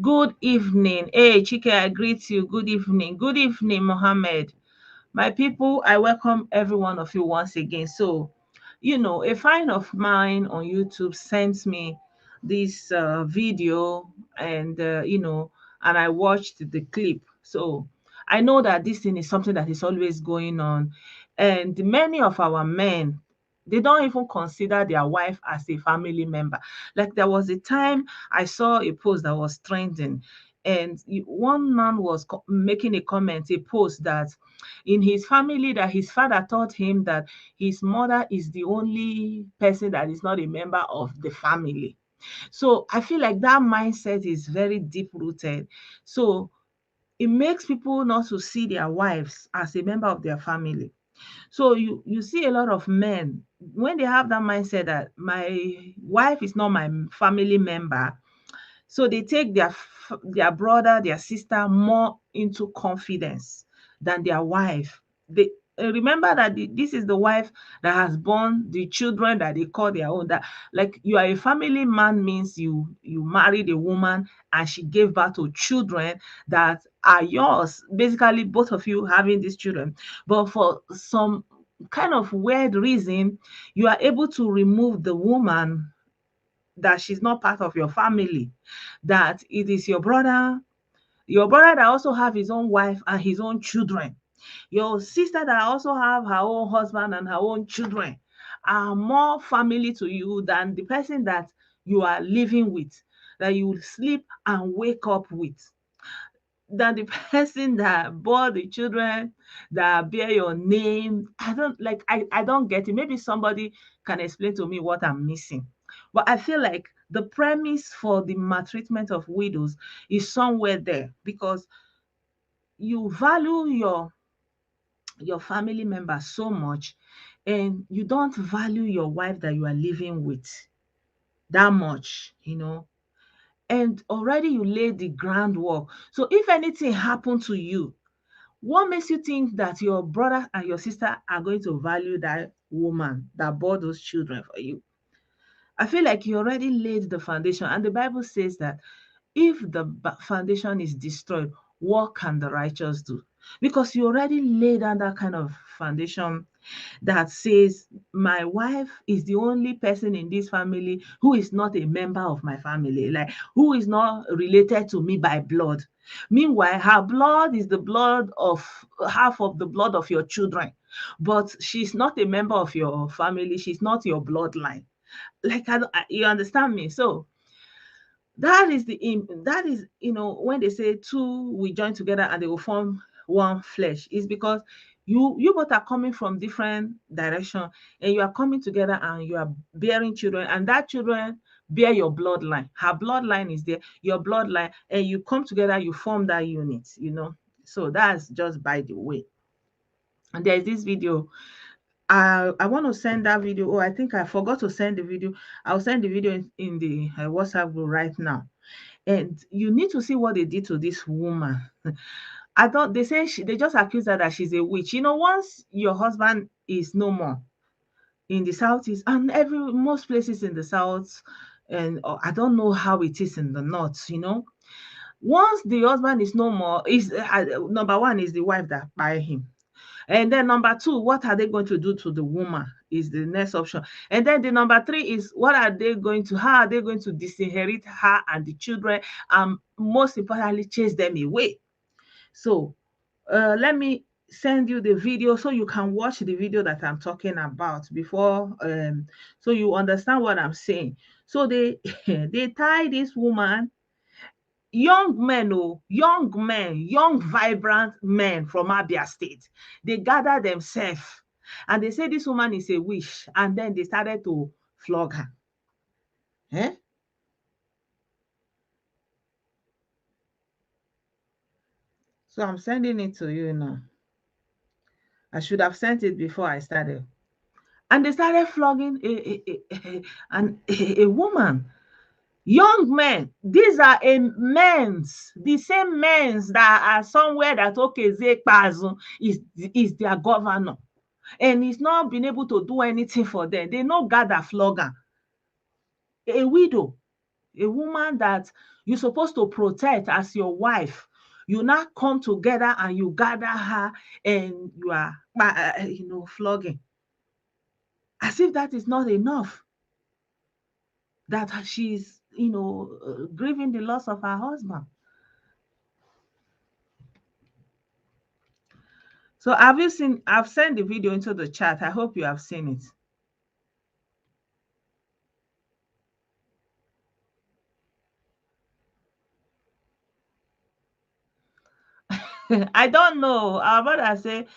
Good evening. Hey, Chike, I greet you. Good evening. Good evening, Mohammed. My people, I welcome every one of you once again. So, a friend of mine on YouTube sent me this video, and and I watched the clip. So I know that this thing is something that is always going on, and many of our men, they don't even consider their wife as a family member. Like, there was a time I saw a post that was trending, and one man was making a comment, a post that in his family, that his father taught him that his mother is the only person that is not a member of the family. So I feel like that mindset is very deep rooted. So it makes people not to see their wives as a member of their family. So you see a lot of men, when they have that mindset that my wife is not my family member, so they take their brother, their sister more into confidence than their wife. They remember that this is the wife that has born the children that they call their own. That, like, you are a family man means you married a woman and she gave birth to children that are yours. Basically, both of you having these children. But for some kind of weird reason, you are able to remove the woman, that she's not part of your family, that it is your brother that also have his own wife and his own children, your sister that also have her own husband and her own children, are more family to you than the person that you are living with, that you sleep and wake up with, than the person that bore the children, that bear your name. I don't get it. Maybe somebody can explain to me what I'm missing. But I feel like the premise for the maltreatment of widows is somewhere there, because you value your family members so much, and you don't value your wife that you are living with that much. And already you laid the groundwork. So if anything happened to you, what makes you think that your brother and your sister are going to value that woman that bore those children for you? I feel like you already laid the foundation, and the Bible says that if the foundation is destroyed, what can the righteous do? Because you already laid down that kind of foundation that says, my wife is the only person in this family who is not a member of my family, like, who is not related to me by blood. Meanwhile, her blood is the blood of half of the blood of your children, but she's not a member of your family. She's not your bloodline. Like, you understand me? So that is, when they say two will join together and they will form one flesh, is because you both are coming from different direction, and you are coming together and you are bearing children, and that children bear your bloodline. Her bloodline is there, your bloodline, and you come together, you form that unit. So that's just by the way. And there's this video. I want to send that video. Oh, I think I forgot to send the video. I'll send the video in the WhatsApp group right now. And you need to see what they did to this woman. I thought they say they just accused her that she's a witch. Once your husband is no more in the southeast, and most places in the south, and I don't know how it is in the north. Once the husband is no more, is number one is the wife that buy him. And then number two, what are they going to do to the woman is the next option. And then the number three is, how are they going to disinherit her and the children, and most importantly, chase them away. So let me send you the video so you can watch the video that I'm talking about before, so you understand what I'm saying. So they they tie this woman, young men, young vibrant men from Abia State. They gather themselves and they say this woman is a witch, and then they started to flog her. Eh? So I'm sending it to you now. I should have sent it before I started. And they started flogging a woman. Young men, these are the same men's that are somewhere that Zekpazu is their governor, and he's not been able to do anything for them. They no gather flogger. A widow, a woman that you're supposed to protect as your wife. You now come together and you gather her and you are, flogging. As if that is not enough, that she's, grieving the loss of her husband. So have you seen, I've sent the video into the chat. I hope you have seen it. I don't know. Our brother say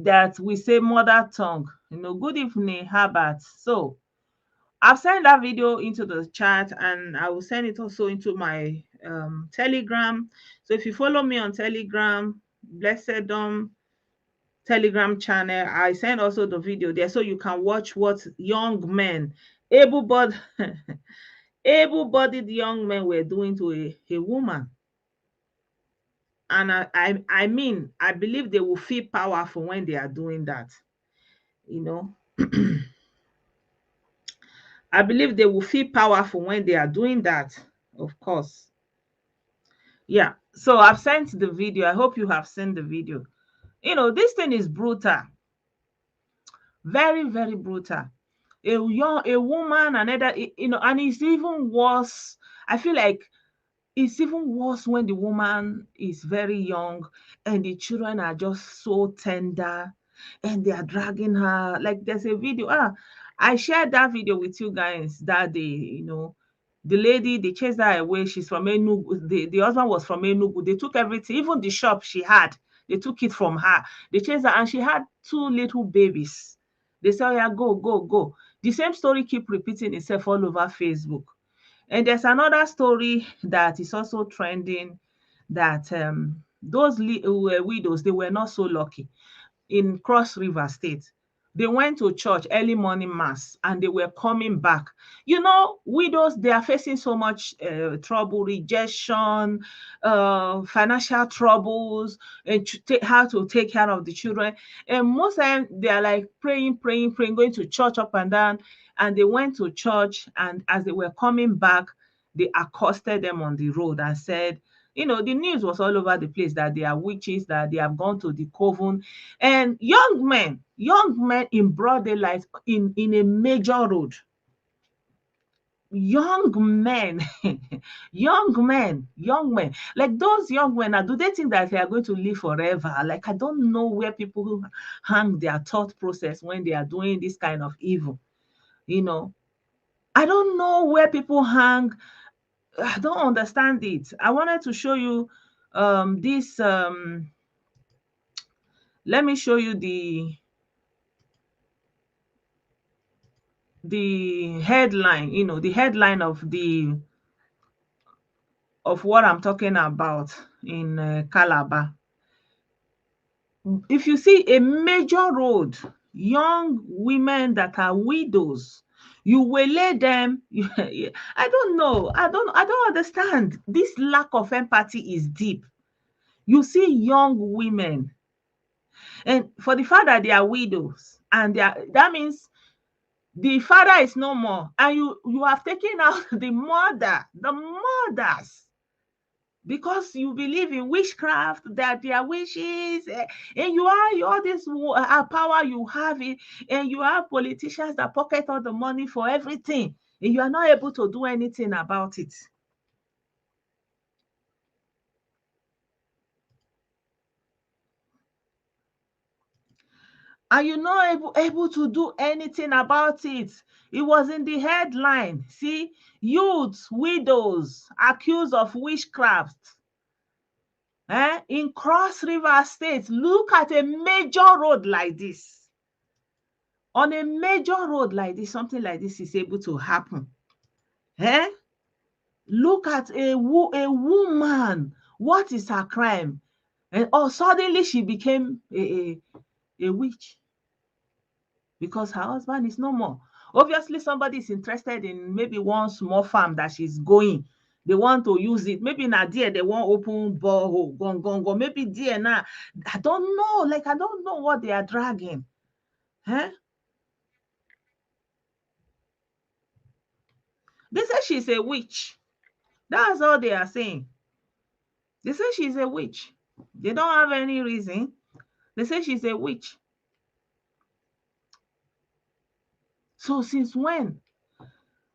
that we say mother tongue. Good evening, Herbert. So I've sent that video into the chat and I will send it also into my Telegram. So if you follow me on Telegram, Blessed Telegram channel, I send also the video there so you can watch what young men, able-bodied, able-bodied young men were doing to a woman. And I mean, I believe they will feel powerful when they are doing that. You know, I believe they will feel powerful when they are doing that, of course. Yeah. So I've sent the video. I hope you have seen the video. This thing is brutal. Very, very brutal. A woman, another, and it's even worse. I feel like it's even worse when the woman is very young and the children are just so tender and they are dragging her. Like there's a video. I shared that video with you guys that day, the lady, they chased her away. She's from Enugu. The husband was from Enugu. They took everything, even the shop she had, they took it from her. They chased her and she had two little babies. They said, oh, yeah, go, go, go. The same story keep repeating itself all over Facebook. And there's another story that is also trending that those widows, they were not so lucky in Cross River State. They went to church early morning mass and they were coming back. Widows, they are facing so much trouble, rejection, financial troubles, and how to take care of the children. And most of them, they are like praying, praying, praying, going to church up and down. And they went to church, and as they were coming back, they accosted them on the road and said, the news was all over the place that they are witches, that they have gone to the coven. And young men in broad daylight in a major road. Young men, young men. Like those young men, now, do they think that they are going to live forever? Like, I don't know where people hang their thought process when they are doing this kind of evil. I don't know where people hang. I don't understand it. I wanted to show you this. Let me show you the headline. The headline of what I'm talking about in Calabar. If you see a major road, young women that are widows, you will lay them. I don't know. I don't understand. This lack of empathy is deep. You see young women, and for the fact that they are widows, and that means the father is no more, and you have taken out the mothers, because you believe in witchcraft, that they are witches, and you all this power you have it, and you have politicians that pocket all the money for everything, and you are not able to do anything about it. And you're not able to do anything about it. It was in the headline. See, youths, widows accused of witchcraft. In Cross River State, look at a major road like this. On a major road like this, something like this is able to happen. Look at a woman. What is her crime? And suddenly she became a witch because her husband is no more. Obviously, somebody is interested in maybe one small farm that she's going. They want to use it. Maybe now there they want open borehole. Go. Maybe there now. I don't know. Like, I don't know what they are dragging. They say she's a witch. That's all they are saying. They say she's a witch. They don't have any reason. They say she's a witch. So since when?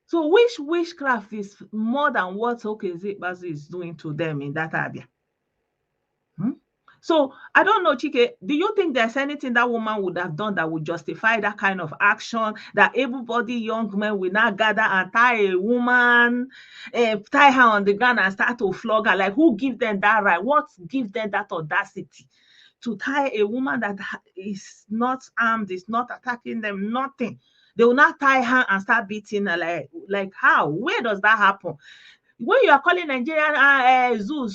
So which witchcraft is more than what Okezikpazu is doing to them in that Abia? Hmm? So I don't know, Chike, do you think there's anything that woman would have done that would justify that kind of action, that able-bodied young men will now gather and tie a woman, tie her on the ground and start to flog her? Like, who give them that right? What gives them that audacity to tie a woman that is not armed, is not attacking them, nothing? They will not tie her and start beating her. Like how? Where does that happen? When you are calling Nigerian zoo,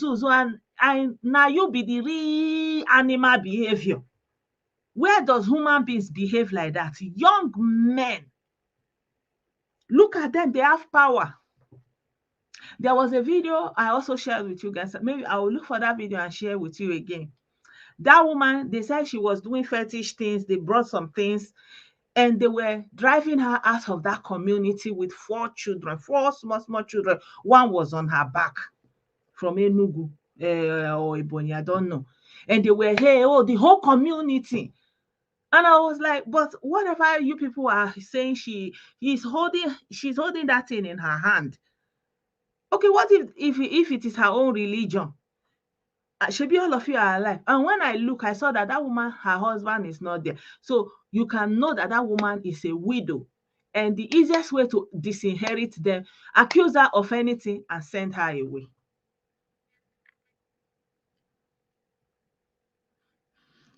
and now you be the real animal behavior. Where does human beings behave like that? Young men, look at them, they have power. There was a video I also shared with you guys. Maybe I will look for that video and share with you again. That woman, they said she was doing fetish things. They brought some things and they were driving her out of that community with 4 children, 4 small children. One was on her back from Enugu or Ebonyi, I don't know. And they were here, oh, the whole community. And I was like, but whatever you people are saying, she's holding that thing in her hand. Okay, what if it is her own religion? Should be all of you are alive. And when I look, I saw that woman, her husband is not there. So you can know that woman is a widow. And the easiest way to disinherit them, accuse her of anything and send her away.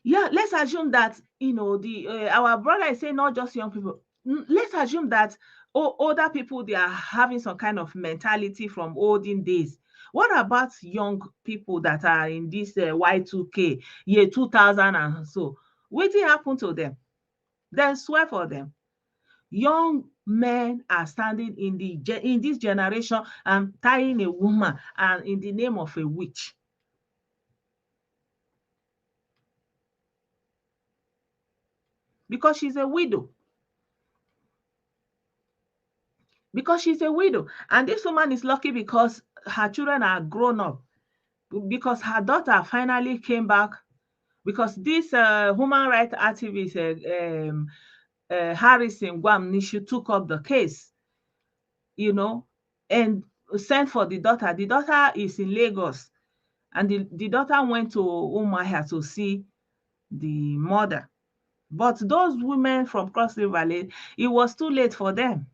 Yeah, let's assume that the our brother is saying not just young people. Let's assume that older people, they are having some kind of mentality from olden days. What about young people that are in this Y2K year 2000 and so? What did happen to them? Then swear for them. Young men are standing in this generation and tying a woman and in the name of a witch. Because she's a widow. Because she's a widow. And this woman is lucky because her children are grown up. Because her daughter finally came back. Because this human rights activist, Harrison Gwamnishu, took up the case, and sent for the daughter. The daughter is in Lagos. And the daughter went to Umuahia to see the mother. But those women from Cross River Lane, it was too late for them.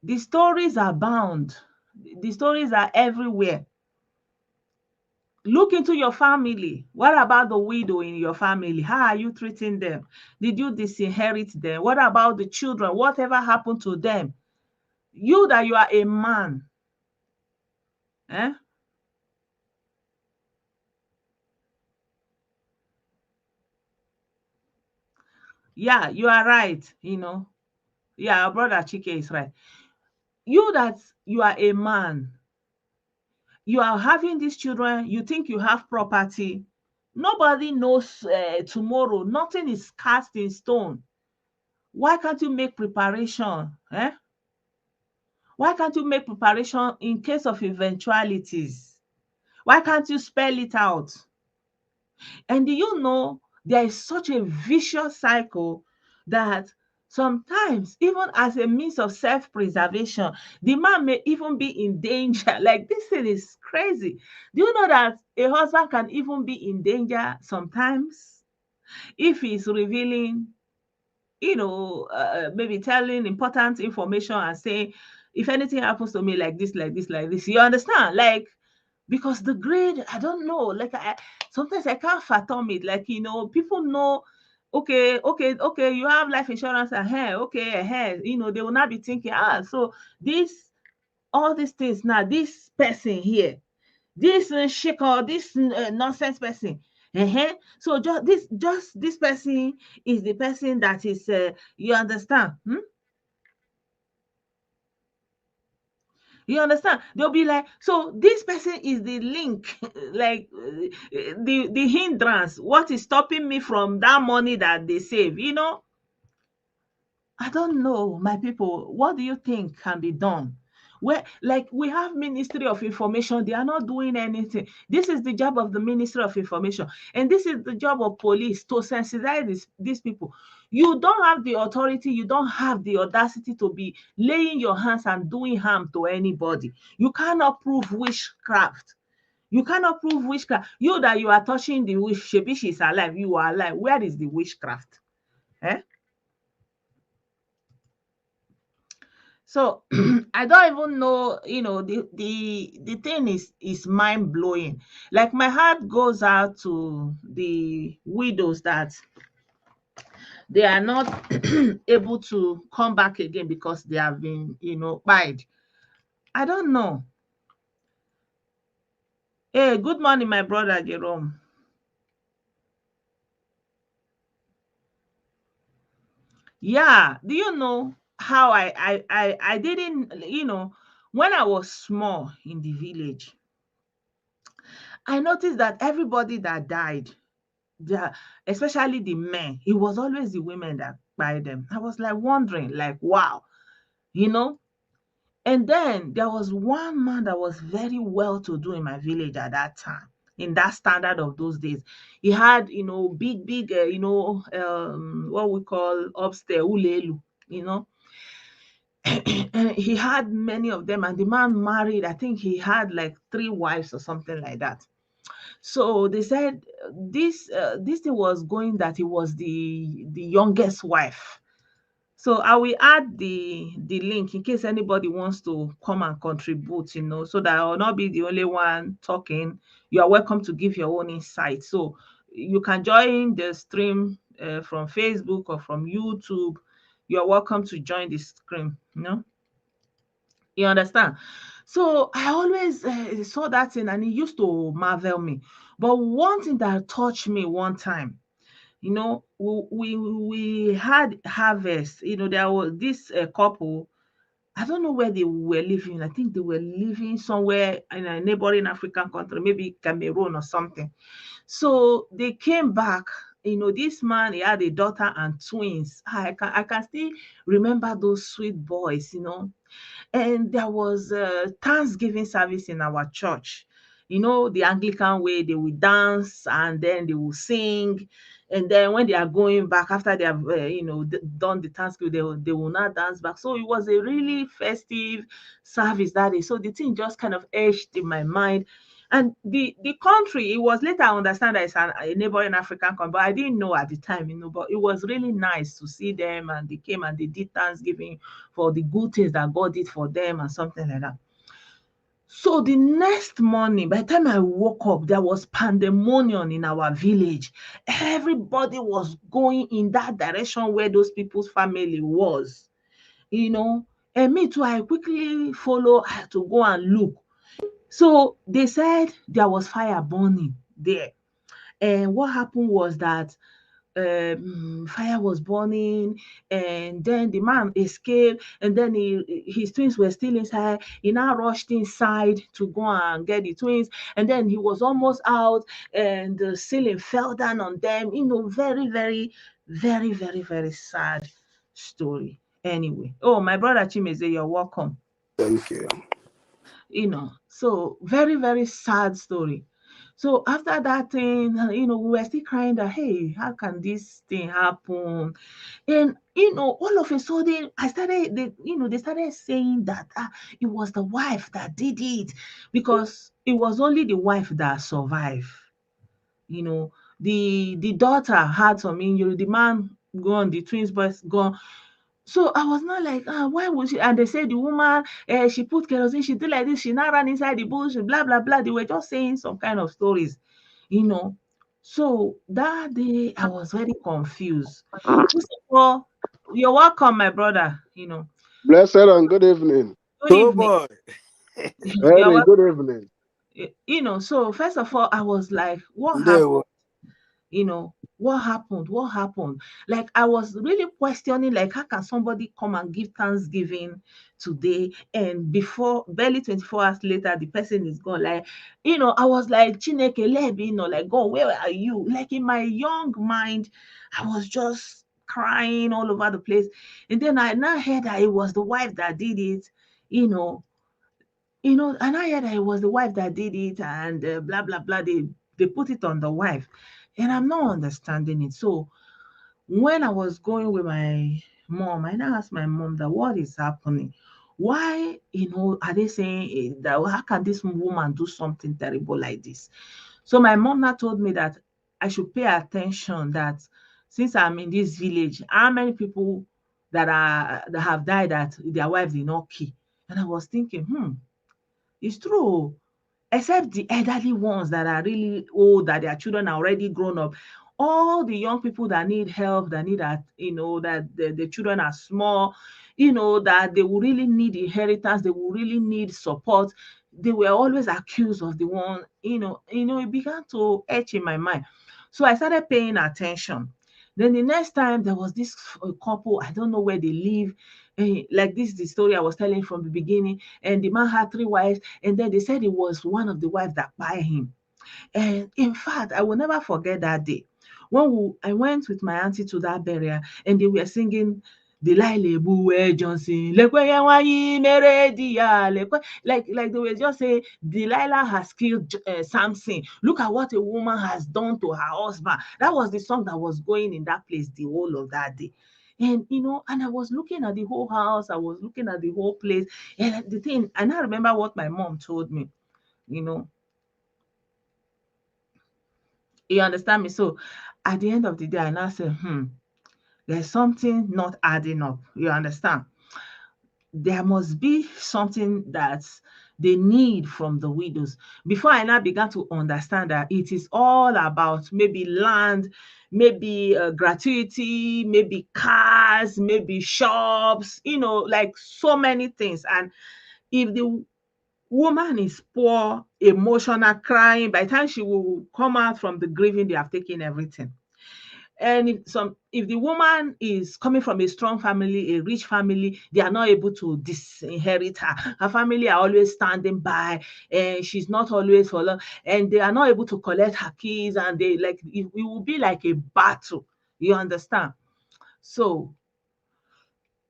The stories are bound. The stories are everywhere. Look into your family. What about the widow in your family? How are you treating them? Did you disinherit them? What about the children? Whatever happened to them? You are a man. Eh? Yeah, you are right. Yeah, our brother Chike is right. You are a man. You are having these children. You think you have property. Nobody knows tomorrow. Nothing is cast in stone. Why can't you make preparation? Why can't you make preparation in case of eventualities? Why can't you spell it out? And do you know there is such a vicious cycle that sometimes, even as a means of self-preservation, the man may even be in danger. Like, this thing is crazy. Do you know that a husband can even be in danger sometimes if he's revealing, maybe telling important information and saying, if anything happens to me like this, like this, like this, you understand? Like, because the grade, I don't know, like sometimes I can't fathom it. Like, people know, okay, you have life insurance, okay, they will not be thinking, so all these things now, this person here, this shiko, this nonsense person. So just this person is the person that is, you understand? You understand? They'll be like, so this person is the link, like the hindrance. What is stopping me from that money that they save? I don't know, my people. What do you think can be done? Where, like, we have Ministry of Information, they are not doing anything. This is the job of the Ministry of Information, and this is the job of police to sensitize these people. You don't have the authority, you don't have the audacity to be laying your hands and doing harm to anybody. You cannot prove witchcraft. You cannot prove witchcraft. You that you are touching the witch, shebi she's alive, you are alive. Where is the witchcraft? Eh? So I don't even know, the thing is mind blowing. Like, my heart goes out to the widows that they are not able to come back again because they have been, buyed. I don't know. Hey, good morning, my brother Jerome. Yeah, do you know how I didn't, when I was small in the village, I noticed that everybody that died, especially the men, it was always the women that buy them. I was like wondering, like, wow, you know. And then there was one man that was very well to do in my village at that time, in that standard of those days. He had, big, what we call upstairs, ulelu, you know. And he had many of them, and the man married, I think he had like three wives or something like that. So they said this thing was going that he was the youngest wife. So I will add the link in case anybody wants to come and contribute, so that I will not be the only one talking. You are welcome to give your own insight. So you can join the stream from Facebook or from YouTube. You are welcome to join the stream. You understand? So I always saw that thing, and it used to marvel me. But one thing that touched me one time, we had harvest. There was this couple. I don't know where they were living. I think they were living somewhere in a neighboring African country, maybe Cameroon or something. So they came back. This man, he had a daughter and twins. I can still remember those sweet boys. And there was a Thanksgiving service in our church. The Anglican way, they will dance and then they will sing. And then when they are going back, after they have, done the Thanksgiving, they will not dance back. So it was a really festive service that day. So the thing just kind of etched in my mind. And the country, it was later I understand that it's a neighboring African country, but I didn't know at the time. But it was really nice to see them, and they came and they did Thanksgiving for the good things that God did for them and something like that. So the next morning, by the time I woke up, there was pandemonium in our village. Everybody was going in that direction where those people's family was, you know. And me too, I quickly follow to go and look. So they said there was fire burning there. And what happened was that fire was burning, and then the man escaped, and then his twins were still inside. He now rushed inside to go and get the twins, and then he was almost out, and the ceiling fell down on them. Very, very, very, very, very sad story. Anyway, oh, my brother Chimeze, you're welcome. Thank you. So very, very sad story. So after that thing, we were still crying that, hey, how can this thing happen? And all of a sudden, they started saying that it was the wife that did it, because it was only the wife that survived. The daughter had some injury, the man gone, the twins boys gone. So I was not like, why would she? And they said the woman, she put kerosene, she did like this, she now ran inside the bush, blah, blah, blah. They were just saying some kind of stories, you know. So that day I was very confused. First of all, you're welcome, my brother, Blessed and good evening. good Oh evening. boy. You're Very welcome. good evening. So first of all, I was like, what There happened? was What happened? Like, I was really questioning, like, how can somebody come and give Thanksgiving today, and before barely 24 hours later the person is gone? Like, I was like, Chineke lebi, like, God, where are you? Like, in my young mind, I was just crying all over the place. And then I now heard that it was the wife that did it, you know, and I heard that it was the wife that did it, and blah blah blah. They put it on the wife, and I'm not understanding it. So when I was going with my mom, I now asked my mom that what is happening. Why, are they saying that how can this woman do something terrible like this? So my mom now told me that I should pay attention that since I'm in this village, how many people that have died that their wife did not kill. And I was thinking, it's true. Except the elderly ones that are really old, that their children are already grown up. All the young people that need help, that need that, that the children are small, that they will really need inheritance, they will really need support. They were always accused of the one, it began to etch in my mind. So I started paying attention. Then the next time there was this couple, I don't know where they live. Like this is the story I was telling from the beginning. And the man had three wives, and then they said it was one of the wives that buy him. And in fact, I will never forget that day when I went with my auntie to that burial, and they were singing Delilah Ebuwe Johnson, lekwe ya nwanyi mere di ya, lekwe. Like they were just saying, Delilah has killed Samson. Look at what a woman has done to her husband. That was the song that was going in that place the whole of that day. And and I was looking at the whole house, I was looking at the whole place, and the thing, and I remember what my mom told me, you know, you understand me? So at the end of the day, I now say, there's something not adding up. You understand? There must be something that they need from the widows. Before I now began to understand that it is all about maybe land, maybe gratuity, maybe cars, maybe shops, like so many things. And if the woman is poor, emotional, crying, by the time she will come out from the grieving, they have taken everything. And if the woman is coming from a strong family, a rich family, they are not able to disinherit her. Her family are always standing by, and she's not always for long, and they are not able to collect her keys, and they like it will be like a battle. You understand? So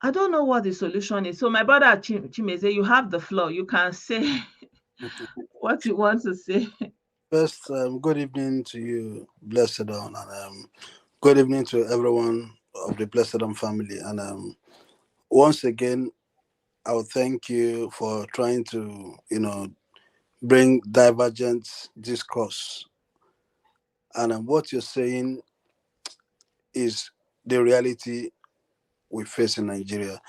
I don't know what the solution is. So my brother Chimeze, you have the floor. You can say what you want to say. First, good evening to you, Blessed On, and good evening to everyone of the Blessed On family. And once again, I would thank you for trying to, bring divergent discourse. And what you're saying is the reality we face in Nigeria.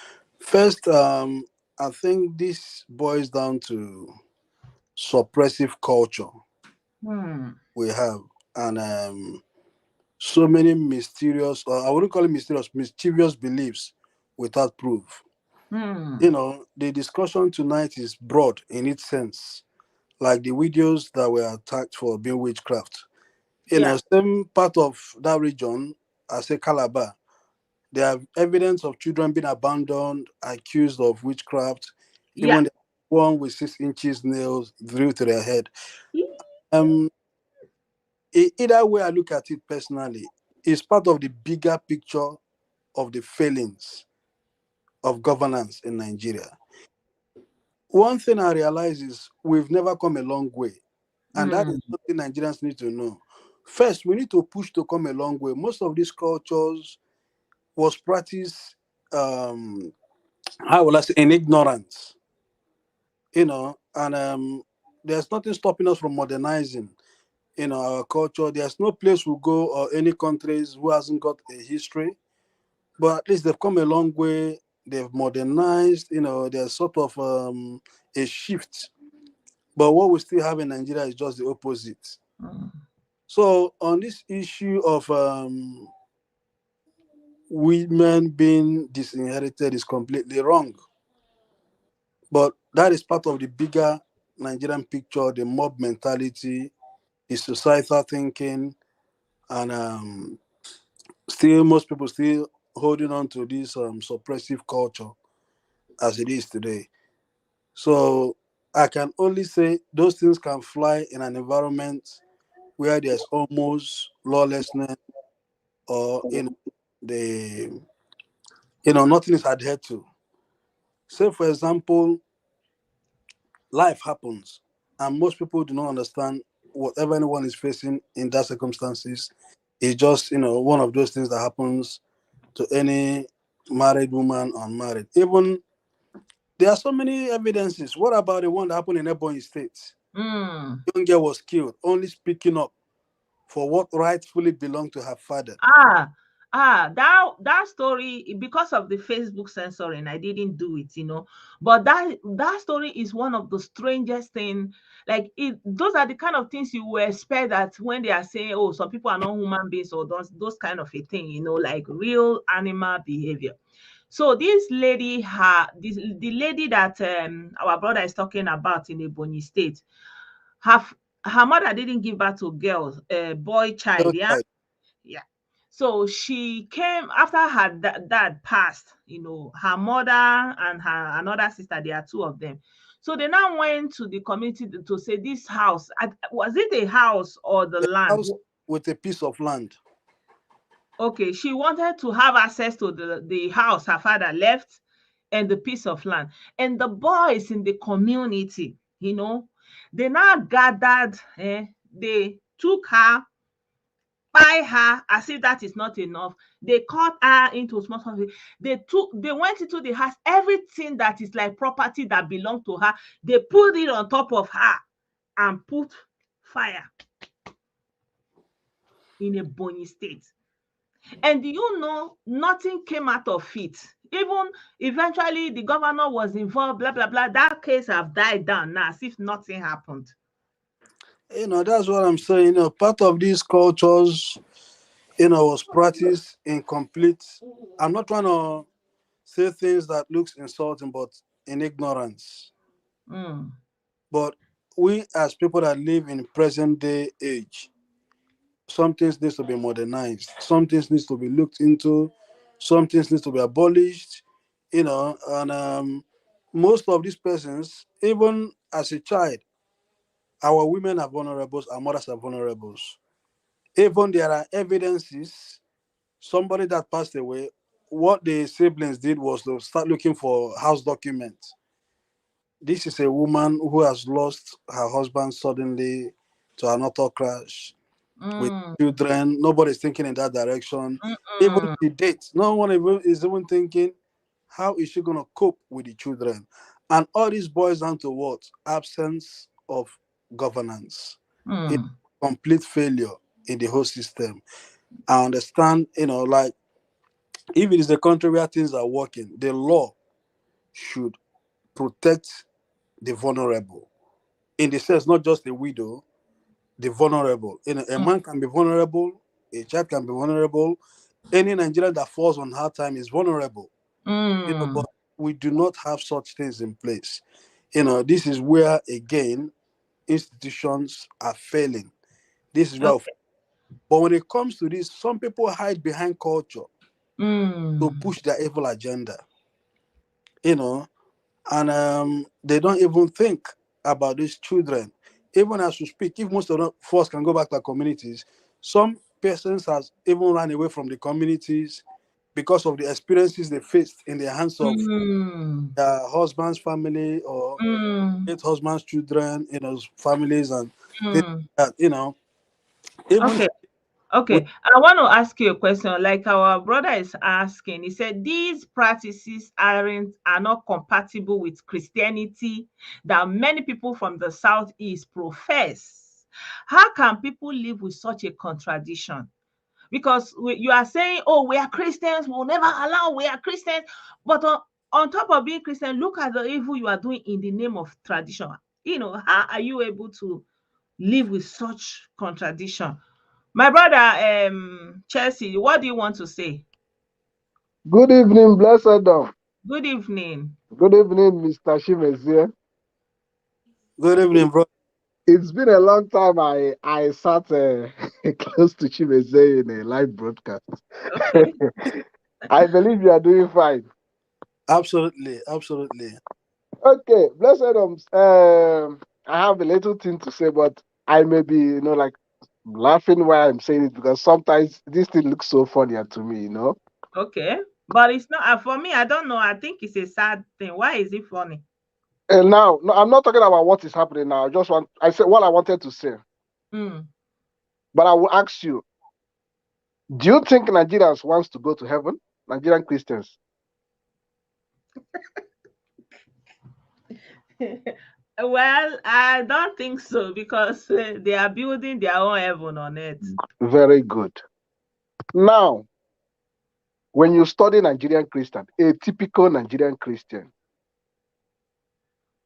First, I think this boils down to suppressive culture Hmm. we have, and so many mysterious, or I wouldn't call it mysterious, mischievous beliefs without proof. Hmm. The discussion tonight is broad in its sense, like the videos that were attacked for being witchcraft. Yeah. Same part of that region, I say Calabar, they have evidence of children being abandoned, accused of witchcraft, Yeah. even the one with 6 inches nails drilled to their head. Um, Either way I look at it personally, it's part of the bigger picture of the failings of governance in Nigeria. One thing I realize is we've never come a long way, and that is Hmm. something Nigerians need to know. First, we need to push to come a long way. Most of these cultures was practiced, how will I say, in ignorance, and there's nothing stopping us from modernizing, our culture. There's no place we go or any countries who hasn't got a history, but at least they've come a long way. They've modernized. There's sort of a shift. But what we still have in Nigeria is just the opposite. Hmm. So on this issue of women being disinherited is completely wrong. But that is part of the bigger Nigerian picture, the mob mentality, the societal thinking, and still most people still holding on to this suppressive culture as it is today. So I can only say those things can fly in an environment where there's almost lawlessness, or they, nothing is adhered to. Say, for example, life happens, and most people do not understand whatever anyone is facing in that circumstances is just, one of those things that happens to any married woman or unmarried. Even there are so many evidences. What about the one that happened in Ebonyi State? Mm. Young girl was killed, only speaking up for what rightfully belonged to her father. Ah, that story, because of the Facebook censoring, I didn't do it, But that story is one of the strangest thing. Like those are the kind of things you will expect that when they are saying, oh, some people are not human beings or those kind of a thing, like real animal behavior. So this lady, the lady that our brother is talking about in Ebonyi State, her her mother didn't give birth to girls, a boy child, Girl yeah. child, Yeah. So she came after her dad passed, her mother and her another sister, there are two of them. So they now went to the community to say this house, was it a house or the a land? house with a piece of land. Okay, she wanted to have access to the house her father left and the piece of land. And the boys in the community, they now gathered, they took her, buy her, as if that is not enough. They cut her into small small pieces. They went into the house, everything that is like property that belonged to her, they put it on top of her and put fire in a Bonny state. And do you know, nothing came out of it. Even eventually the governor was involved, blah blah blah. That case have died down now as if nothing happened. That's what I'm saying. Part of these cultures, was practiced in complete. I'm not trying to say things that looks insulting, but in ignorance. Mm, But we, as people that live in present day age, some things needs to be modernized. Some things needs to be looked into. Some things needs to be abolished. And most of these persons, even as a child, our women are vulnerable, our mothers are vulnerable. Even there are evidences, somebody that passed away, what the siblings did was to start looking for house documents. This is a woman who has lost her husband suddenly to an auto crash with mm, children. Nobody's thinking in that direction. Even mm, she dates, no one is even thinking how is she going to cope with the children. And all this boils down to what? Absence of governance. It, mm, complete failure in the whole system. I understand, like if it is a country where things are working, the law should protect the vulnerable. In the sense, not just the widow, the vulnerable. A mm, man can be vulnerable, a child can be vulnerable. Any Nigerian that falls on hard time is vulnerable. mm. But we do not have such things in place. This is where again institutions are failing. This is where, Okay. but when it comes to this, some people hide behind culture to Mm, push their evil agenda. You know, and they don't even think about these children. Even as we speak, if most of us can go back to our communities, some persons has even run away from the communities because of the experiences they faced in the hands of mm, their husband's family or mm. late husband's children, families and things Mm. like that, even Okay. with Okay, I want to ask you a question. Like our brother is asking, he said these practices are not compatible with Christianity that many people from the southeast profess. How can people live with such a contradiction? Because you are saying, "Oh, we are Christians. We'll never allow. We are Christians," but on top of being Christian, look at the evil you are doing in the name of tradition. How are you able to live with such contradiction? My brother, Chelsea, what do you want to say? Good evening, blessed Dom. Good evening. Good evening, Mr. Chimezie. good evening, bro. It's been a long time I sat close to Chimezie in a live broadcast. Okay. I believe you are doing fine. Absolutely, absolutely. Okay, blessed Dom. I have a little thing to say, but I may be, like laughing while I'm saying it because sometimes this thing looks so funny to me. Okay. But it's not for me, I don't know. I think it's a sad thing. Why is it funny? And now, no, I'm not talking about what is happening now. I said what I wanted to say. Mm. But I will ask you, do you think Nigerians wants to go to heaven? Nigerian Christians? Well, I don't think so because they are building their own heaven on earth. Very good. Now, when you study Nigerian Christian, a typical Nigerian Christian,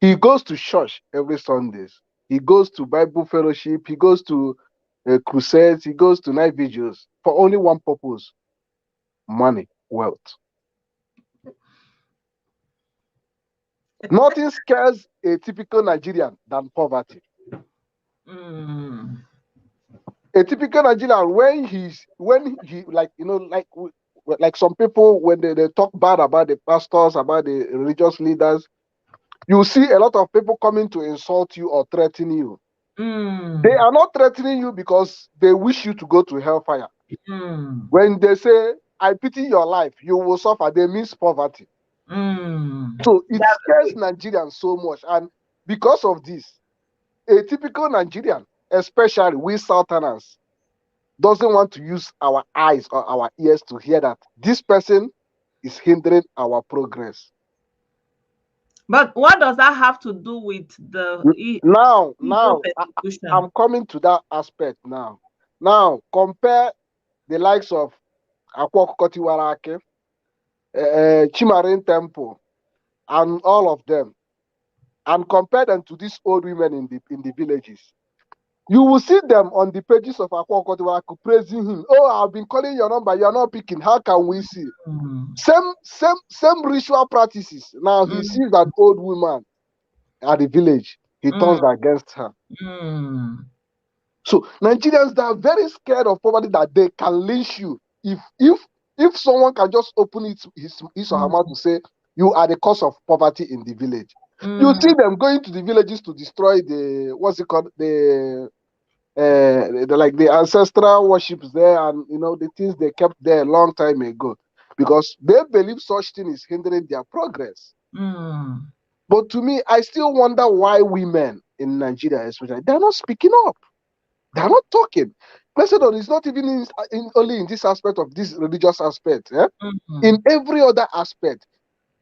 he goes to church every Sundays. He goes to Bible fellowship. He goes to crusades. He goes to night vigils for only one purpose: money, wealth. Nothing scares a typical Nigerian than poverty. Mm. A typical Nigerian, when he like like some people when they talk bad about the pastors, about the religious leaders, you see a lot of people coming to insult you or threaten you. They Mm. are not threatening you because they wish you to go to hellfire. Mm. When they say, I pity your life, you will suffer, they mean poverty. Mm. So it That's scares it. Nigerians so much. And because of this, a typical Nigerian, especially we Southerners, doesn't want to use our eyes or our ears to hear that this person is hindering our progress. But what does that have to do with the Now, Igbo now I'm persecution? coming to that aspect now. Now, compare the likes of Akwakotiwarake, Chimarin Temple, and all of them, and compare them to these old women in the villages. You will see them on the pages of Akwakotiwarake praising him. Oh, I've been calling your number, you're not picking. How can we see? Mm. Same ritual practices. Now he Mm. sees that old woman at the village. He Mm. turns against her. Mm. So Nigerians, they are very scared of poverty that they can lynch you if someone can just open his or her mouth Mm. to say you are the cause of poverty in the village. You Mm. see them going to the villages to destroy the what's it called like the ancestral worships there, and the things they kept there a long time ago, because they believe such thing is hindering their progress. Mm. But to me, I still wonder why women in Nigeria, especially, they're not speaking up. They're not talking. President is not even only in this aspect of this religious aspect. In Mm. every other aspect,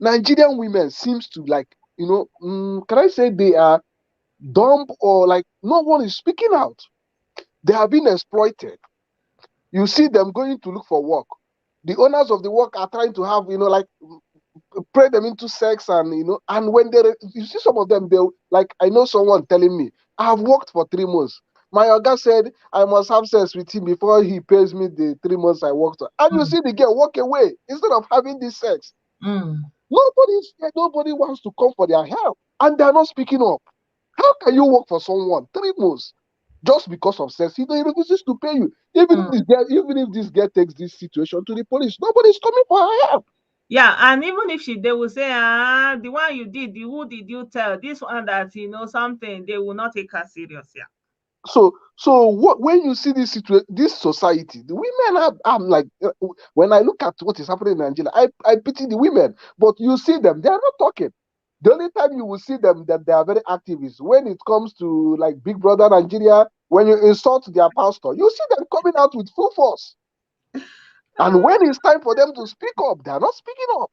Nigerian women seems to like, can I say they are dumb, or like no one is speaking out. They have been exploited. You see them going to look for work. The owners of the work are trying to have, like pray them into sex, and and when you see some of them, they like, I know someone telling me, I have worked for 3 months. My oga said I must have sex with him before he pays me the 3 months I worked. And you Mm. see the girl walk away instead of having this sex. Mm. Nobody wants to come for their help, and they're not speaking up. How can you work for someone 3 months just because of sex? He refuses to pay you. Mm. Even if this girl takes this situation to the police, nobody's coming for her help. Yeah, and even if they will say, the one you did, who did you tell? This one that something, they will not take her serious. Yeah. So what, when you see this society, the women I'm like, when I look at what is happening in Nigeria, I pity the women. But you see them, they are not talking. The only time you will see them that they are very active is when it comes to like Big Brother Nigeria. When you insult their pastor, you see them coming out with full force. And when it's time for them to speak up, they are not speaking up.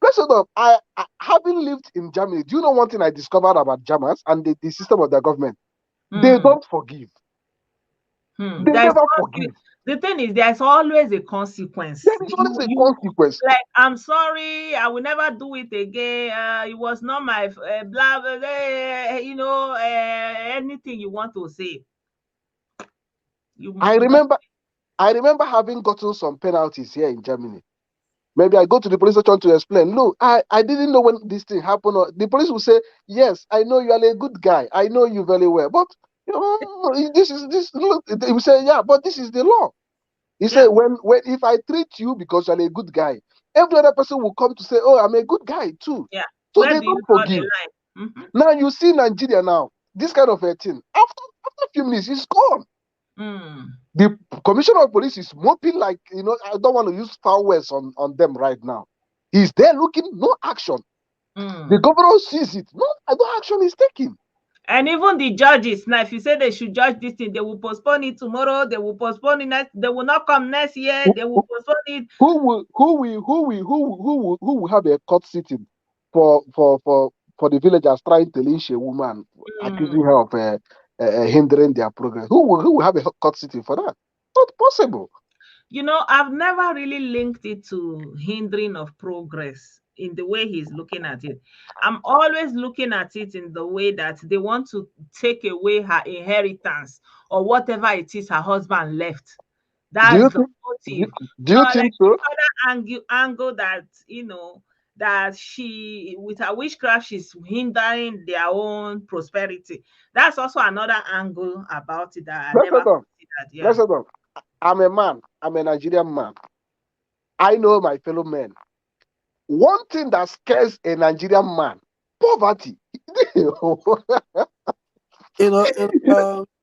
President, I having lived in Germany, do you know one thing I discovered about Germans and the system of their government? They Mm. don't forgive. Hmm. They There's never always, forgive. the thing is, there's always a There consequence. is You always a you consequence. like, I'm sorry, I will never do it again. It was not my blah blah, blah, anything you want to say. I You must. remember I remember having gotten some penalties here in Germany. Maybe I go to the police station to explain. No, I didn't know when this thing happened. Or the police will say, yes, I know you are a good guy. I know you very well. But this is this look, they will say, yeah, but this is the law. He said, Yeah, when if I treat you because you're a good guy, every other person will come to say, oh, I'm a good guy too. yeah. So Where they do you don't draw the forgive. line? Mm-hmm. Now you see Nigeria now, this kind of a thing. After a few minutes, it's gone. Mm. The commissioner of police is moping like, I don't want to use foul words on them right now. He's there looking, no action. The Mm. governor sees it, no action is taken. And even the judges now, if you say they should judge this thing, they will postpone it tomorrow, they will postpone it next, they will not come next year, Who, they will who, postpone it. who will have a court sitting for the villagers trying to lynch a woman, accusing Mm. her of hindering their progress? Who will have a court sitting for that? Not possible. I've never really linked it to hindering of progress in the way he's looking at it. I'm always looking at it in the way that they want to take away her inheritance or whatever it is her husband left. Do That's you the think? Do, motive. do you Like think this so? other angle that, that she, with her witchcraft, she's hindering their own prosperity. That's also another angle about it that I Let's never hold on. considered. Yeah. Let's hold on. I'm a man. I'm a Nigerian man. I know my fellow men. One thing that scares a Nigerian man: poverty. you You know,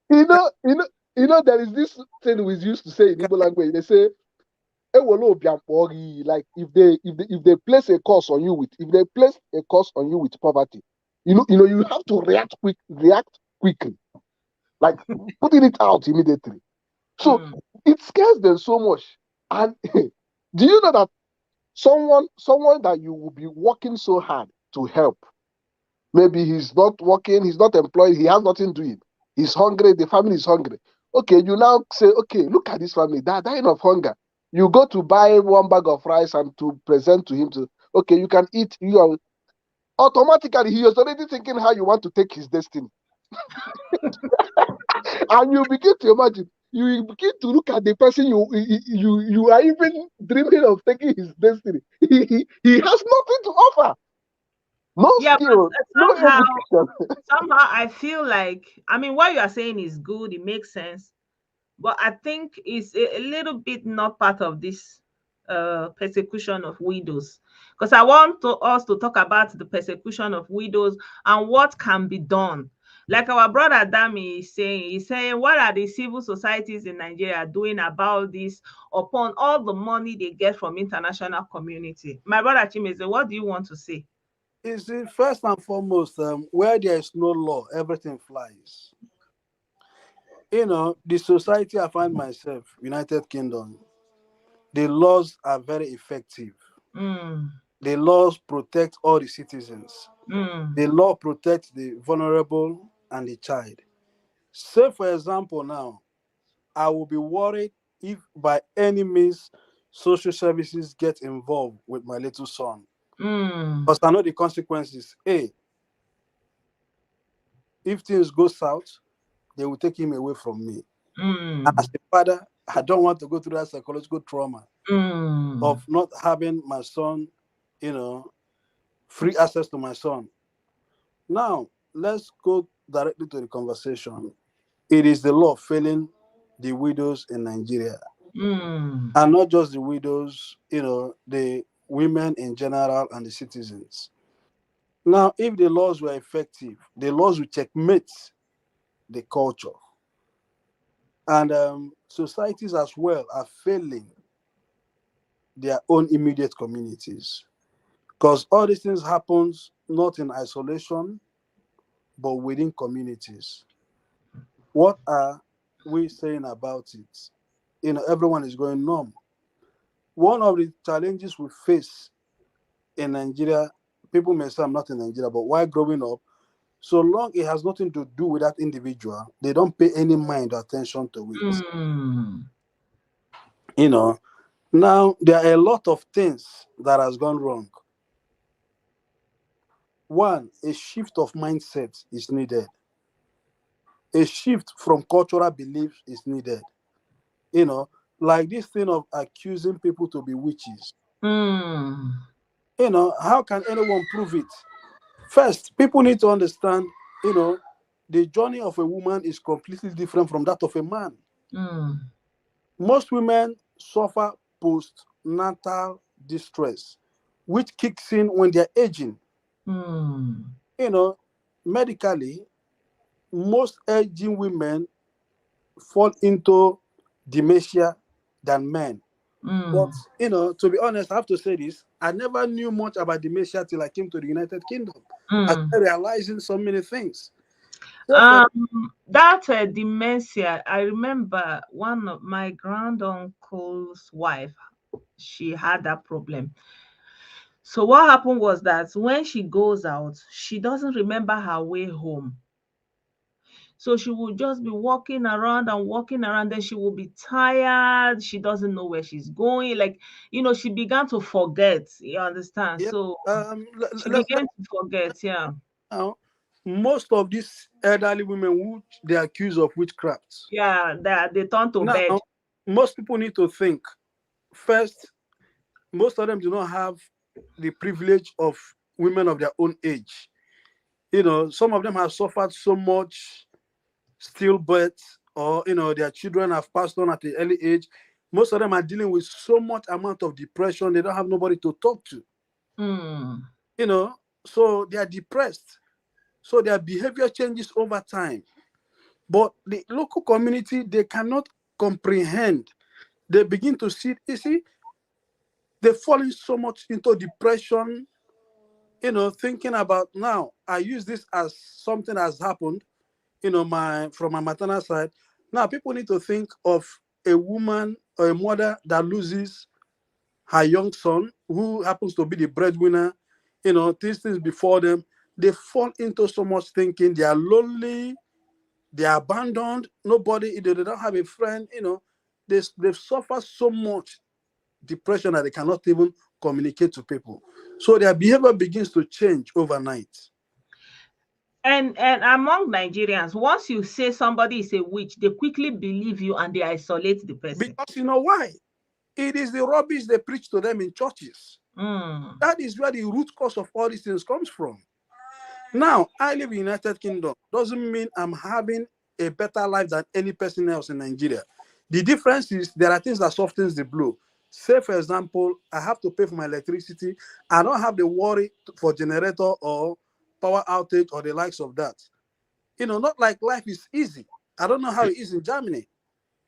you know, you know, you know, there is this thing we used to say in Igbo language. They say, "Ewolo obiampori." Like if they place a curse on you with poverty, you have to react quickly, like putting it out immediately. So Mm. it scares them so much. And do you know that someone that you will be working so hard to help, maybe he's not working, he's not employed, he has nothing doing, he's hungry, the family is hungry. Okay, you now say, okay, look at this family, they're dying of hunger. You go to buy one bag of rice and to present to him to, okay, you can eat. You are automatically, he is already thinking how you want to take his destiny. And you begin to imagine, you begin to look at the person you are even dreaming of taking his destiny. He has nothing to offer. No Yeah, but skill, no education. somehow I feel like, I mean, what you are saying is good, it makes sense, but I think it's a little bit not part of this persecution of widows. Because I want us to talk about the persecution of widows and what can be done. Like our brother Dami is saying, he's saying, what are the civil societies in Nigeria doing about this upon all the money they get from international community? My brother Chimeze, what do you want to say? you see, first and foremost, where there is no law, everything flies. The society I find myself, United Kingdom, the laws are very effective. Mm, The laws protect all the citizens. mm, The law protects the vulnerable and the child. Say, for example, now, I will be worried if by any means social services get involved with my little son. mm, Because I know the consequences. A, if things go south, they will take him away from me. And as mm, a father, I don't want to go through that psychological trauma mm, of not having my son, you know, free access to my son. Now, let's go directly to the conversation. It is the law failing the widows in Nigeria. mm, And not just the widows, the women in general and the citizens. Now, if the laws were effective, the laws would checkmate the culture. And societies as well are failing their own immediate communities. Because all these things happens not in isolation, but within communities. What are we saying about it? Everyone is going numb. One of the challenges we face in Nigeria, people may say I'm not in Nigeria, but while growing up, so long it has nothing to do with that individual, they don't pay any mind or attention to it. mm, You know, now there are a lot of things that has gone wrong. One, a shift of mindset is needed. A shift from cultural beliefs is needed. You know, like this thing of accusing people to be witches. mm, How can anyone prove it? First, people need to understand, you know, the journey of a woman is completely different from that of a man. mm, Most women suffer postnatal distress, which kicks in when they're aging. mm, You know, medically, most aging women fall into dementia than men. Mm. But to be honest, I have to say this: I never knew much about dementia till I came to the United Kingdom. I Mm. started realizing so many things. So for That dementia, I remember one of my granduncle's wife, she had that problem. So what happened was that when she goes out, she doesn't remember her way home. So she will just be walking around and walking around, then she will be tired. She doesn't know where she's going. Like, she began to forget. You understand? yeah, So she let began to forget, yeah. now, most of these elderly women who they accuse of witchcraft. Yeah, they turn to Now, bed. most people need to think first. Most of them do not have the privilege of women of their own age. Some of them have suffered so much stillbirth, or their children have passed on at an early age. Most of them are dealing with so much amount of depression. They don't have nobody to talk to. Mm. You know, so they are depressed. So their behavior changes over time. But the local community, they cannot comprehend. They begin to see, they fall in so much into depression, thinking about, now I use this as something has happened, from my maternal side. Now people need to think of a woman or a mother that loses her young son, who happens to be the breadwinner, these things before them. They fall into so much thinking they are lonely, they are abandoned, nobody, they don't have a friend, they've suffered so much depression that they cannot even communicate to people. So their behavior begins to change overnight. And among Nigerians, once you say somebody is a witch, they quickly believe you and they isolate the person. Because you know why? It is the rubbish they preach to them in churches. Mm. That is where the root cause of all these things comes from. Now, I live in the United Kingdom. Doesn't mean I'm having a better life than any person else in Nigeria. The difference is there are things that softens the blow. Say, for example, I have to pay for my electricity. I don't have the worry for generator or power outage or the likes of that. Not like life is easy. I don't know how it is in Germany.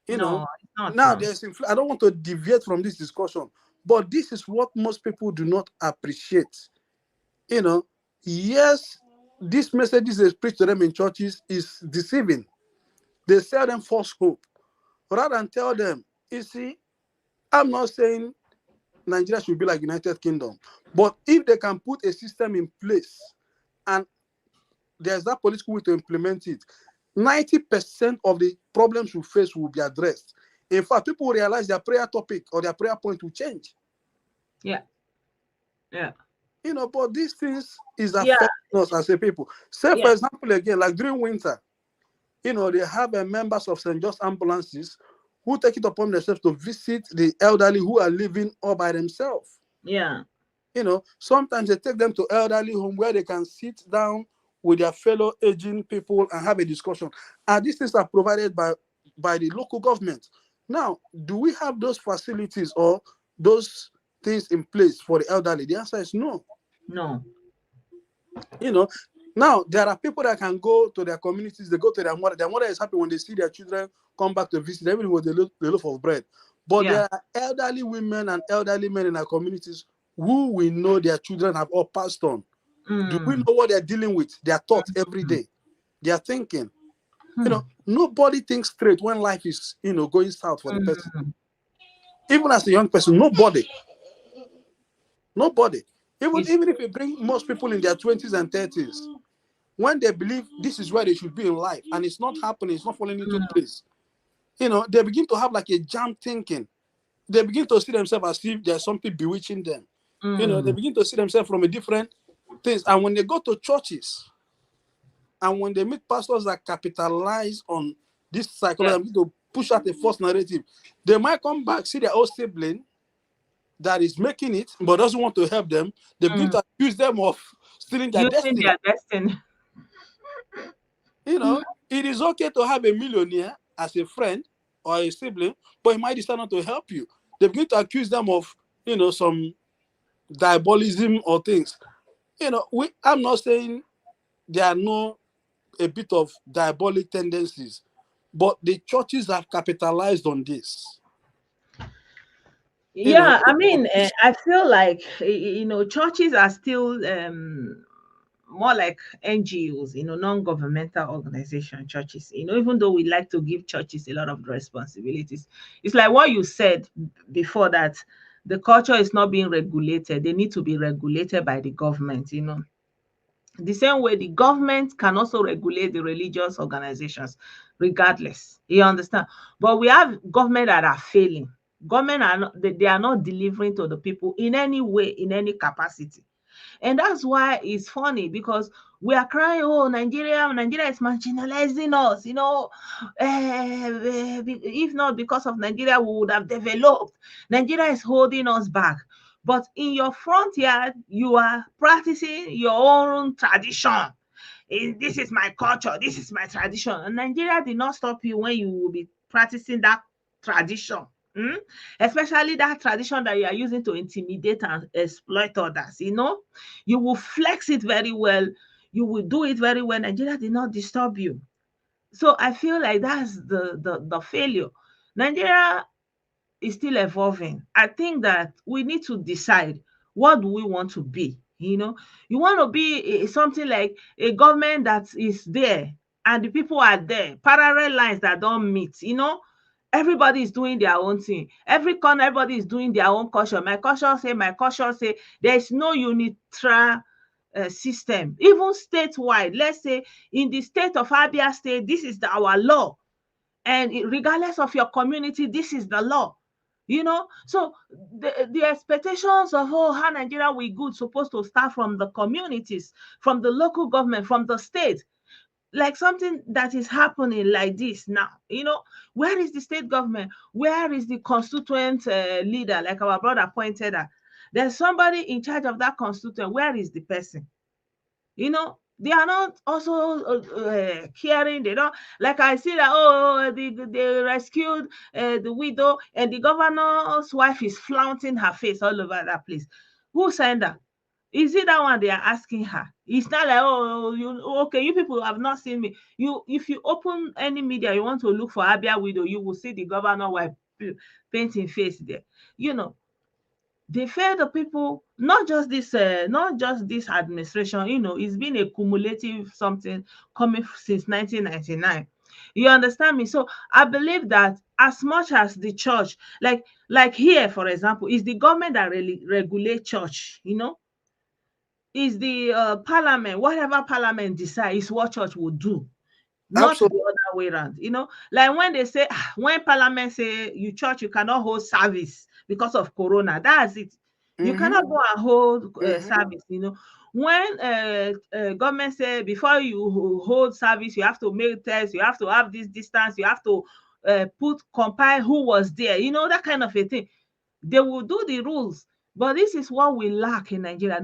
You know, No, it's not. now No. there's I don't want to deviate from this discussion, but this is what most people do not appreciate. You know, yes, these messages they preach to them in churches is deceiving. They sell them false hope rather than tell them, you see, I'm not saying Nigeria should be like United Kingdom, but if they can put a system in place and there's that political will to implement it, 90% of the problems we face will be addressed. In fact, people will realize their prayer topic or their prayer point will change. Yeah. Yeah. But these things is Yeah. affecting us as a people. Say, for Yeah. example, again, like during winter, they have members of St. John's ambulances who take it upon themselves to visit the elderly who are living all by themselves. Yeah. Sometimes they take them to elderly home where they can sit down with their fellow aging people and have a discussion. And these things are provided by the local government. Now, do we have those facilities or those things in place for the elderly? The answer is no. No. You know, Now there are people that can go to their communities, they go to their mother. Their mother is happy when they see their children come back to visit, even with the loaf of bread. But Yeah. there are elderly women and elderly men in our communities who we know their children have all passed on. Do we Mm. know what they're dealing with? Their thoughts every day. They are thinking. Hmm. Nobody thinks straight when life is, going south for the person. Mm. Even as a young person, nobody. Even It's even if you bring most people in their 20s and 30s, when they believe this is where they should be in life and it's not happening, it's not falling into mm. place, they begin to have like a jam thinking. They begin to see themselves as if there's something bewitching them. They Mm. begin to see themselves from a different things. And when they go to churches and when they meet pastors that capitalize on this Yeah. psychology and begin to push out a false narrative, they might come back, see their old sibling that is making it but doesn't want to help them. They begin Mm. to accuse them of stealing their Using destiny. their destiny. You know, it is okay to have a millionaire as a friend or a sibling, but he might decide not to help you. They begin to accuse them of, some diabolism or things. I'm not saying there are no a bit of diabolic tendencies, but the churches have capitalized on this. You know, Yeah, I for mean, Christian, I feel like churches are still more like NGOs, non-governmental organization churches. Even though we like to give churches a lot of responsibilities, it's like what you said before, that the culture is not being regulated. They need to be regulated by the government. The same way the government can also regulate the religious organizations regardless. You understand? But we have government that are failing. Government are not, they are not delivering to the people in any way, in any capacity. And that's why it's funny, because we are crying, oh, Nigeria is marginalizing us, if not because of Nigeria, we would have developed. Nigeria is holding us back. But in your front yard, you are practicing your own tradition. This is my culture, this is my tradition. And Nigeria did not stop you when you will be practicing that tradition. Hmm? Especially that tradition that you are using to intimidate and exploit others. You will flex it very well. You will do it very well. Nigeria did not disturb you. So I feel like that's the failure. Nigeria is still evolving. I think that we need to decide, what do we want to be? You want to be something like a government that is there and the people are there, parallel lines that don't meet. Everybody is doing their own thing. Every corner, everybody is doing their own culture. My culture say. There is no unitary system. Even statewide, let's say in the state of Abia State, this is our law, and regardless of your community, this is the law. So the expectations of, how Nigeria we good, supposed to start from the communities, from the local government, from the state. Like something that is happening like this now. Where is the state government? Where is the constituent leader, like our brother pointed out? There's somebody in charge of that constituent. Where is the person? They are not also caring. They don't, like I see that, they rescued the widow, and the governor's wife is flaunting her face all over that place. Who sent her? Is it that one they are asking her? It's not like, okay, you people have not seen me. If you open any media, you want to look for Abia Widow, you will see the governor wife painting face there. you know they fail the people. Not just this administration. It's been a cumulative something coming since 1999. You understand me? So I believe that, as much as the church, like here, for example, is the government that really regulate church. Is the parliament, whatever parliament decide is what church will do, not the absolutely. other way around. Like when they say, when parliament say, you church, you cannot hold service because of corona. That's it. You Mm-hmm, cannot go and hold mm-hmm. service. When government say, before you hold service, you have to make tests, you have to have this distance, you have to compile who was there, that kind of a thing. They will do the rules. But this is what we lack in Nigeria.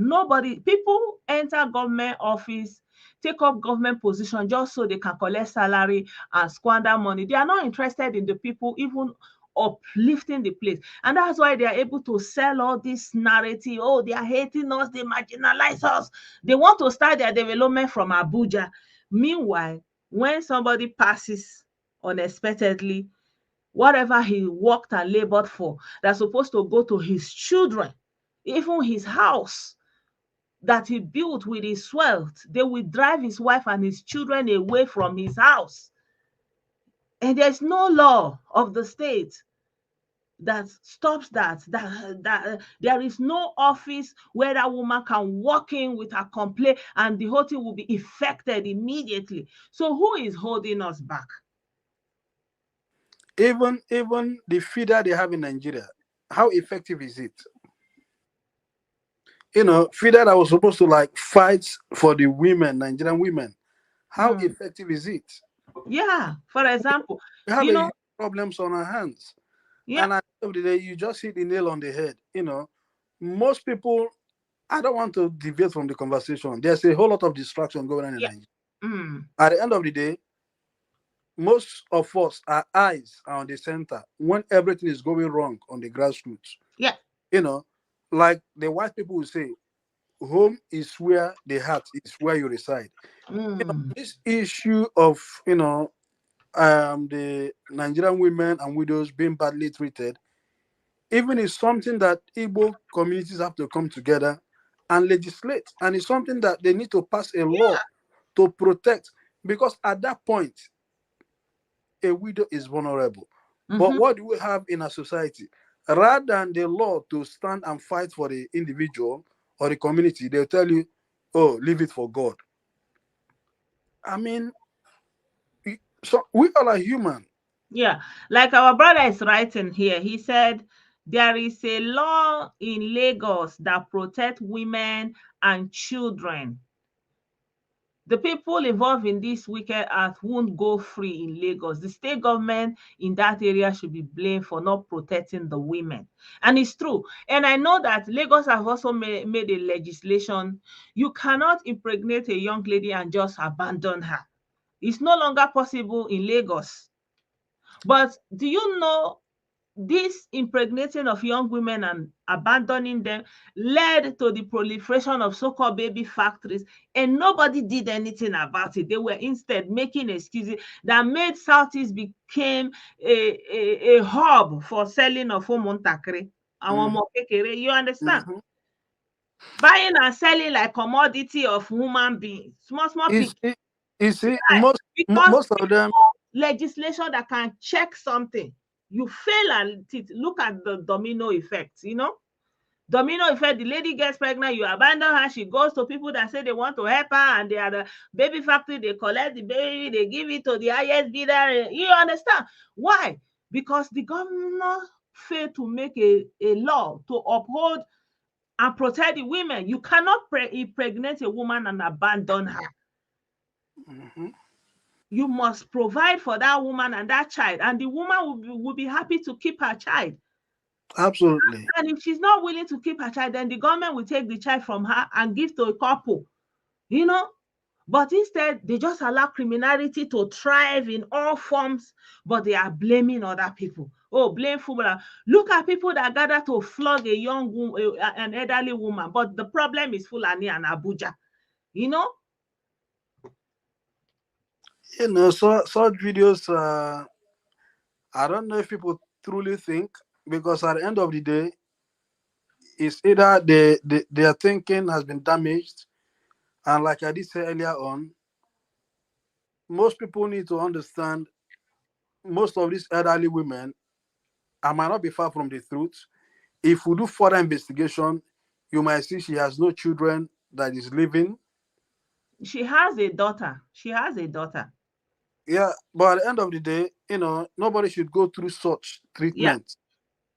People enter government office, take up government position just so they can collect salary and squander money. They are not interested in the people, even uplifting the place. And that's why they are able to sell all this narrative. Oh, they are hating us, they marginalize us. They want to start their development from Abuja. Meanwhile, when somebody passes unexpectedly, whatever he worked and labored for, that's supposed to go to his children, even his house that he built with his wealth, they will drive his wife and his children away from his house. And there's no law of the state that stops that there is no office where that woman can walk in with a complaint and the whole thing will be effected immediately. So who is holding us back? Even the feeder they have in Nigeria, how effective is it? Feeder that was supposed to like fight for the women, Nigerian women. How Hmm. effective is it? Yeah, for example, We have you a know huge problems on our hands. yeah. And at the end of the day, you just hit the nail on the head. Most people, I don't want to deviate from the conversation. There's a whole lot of distraction going on in Yeah. Nigeria. Mm. At the end of the day, most of us, our eyes are on the center when everything is going wrong on the grassroots. Yeah. You know, like the white people will say, home is where the heart is where you reside. Mm. This issue of, the Nigerian women and widows being badly treated, even is something that Igbo communities have to come together and legislate. And it's something that they need to pass a law to protect, because at that point, a widow is vulnerable. But Mhm. what do we have in our society? Rather than the law to stand and fight for the individual or the community, they'll tell you, oh, leave it for God. I mean, so we all are human. Yeah, like our brother is writing here. He said there is a law in Lagos that protect women and children. The people involved in this wicked act won't go free in Lagos. The state government in that area should be blamed for not protecting the women. And it's true. And I know that Lagos have also made a legislation. You cannot impregnate a young lady and just abandon her. It's no longer possible in Lagos. But do you know this impregnating of young women and abandoning them led to the proliferation of so-called baby factories, and nobody did anything about it. They were instead making excuses that made Southeast became a hub for selling of umuntakiri. Àwọn Mhm, ọmọ kékeré, you understand? mhm. Buying and selling like commodity of human beings, small small You pikin. see, you see, Why? Because most of them, legislation that can check something, you fail at it. Look at the domino effect, domino effect. The lady gets pregnant, you abandon her, she goes to people that say they want to help her, and they are the baby factory, they collect the baby, they give it to the highest bidder. You understand why? Because the governor failed to make a law to uphold and protect the women. You cannot impregnate a woman and abandon her. mhm, You must provide for that woman and that child, and the woman will be happy to keep her child. absolutely, And if she's not willing to keep her child, then the government will take the child from her and give to a couple, you know. But instead, they just allow criminality to thrive in all forms, but they are blaming other people. Oh, blame footballer. Look at people that gather to flog a young woman, an elderly woman. But the problem is Fulani and Abuja, you know. so such videos. I don't know if people truly think, because at the end of the day, it's either their thinking has been damaged, and like I did say earlier on, most people need to understand, most of these elderly women, I might not be far from the truth. If we do further investigation, you might see she has no children that is living. She has a daughter. She has a daughter. Yeah, but at the end of the day, nobody should go through such Yeah. treatment.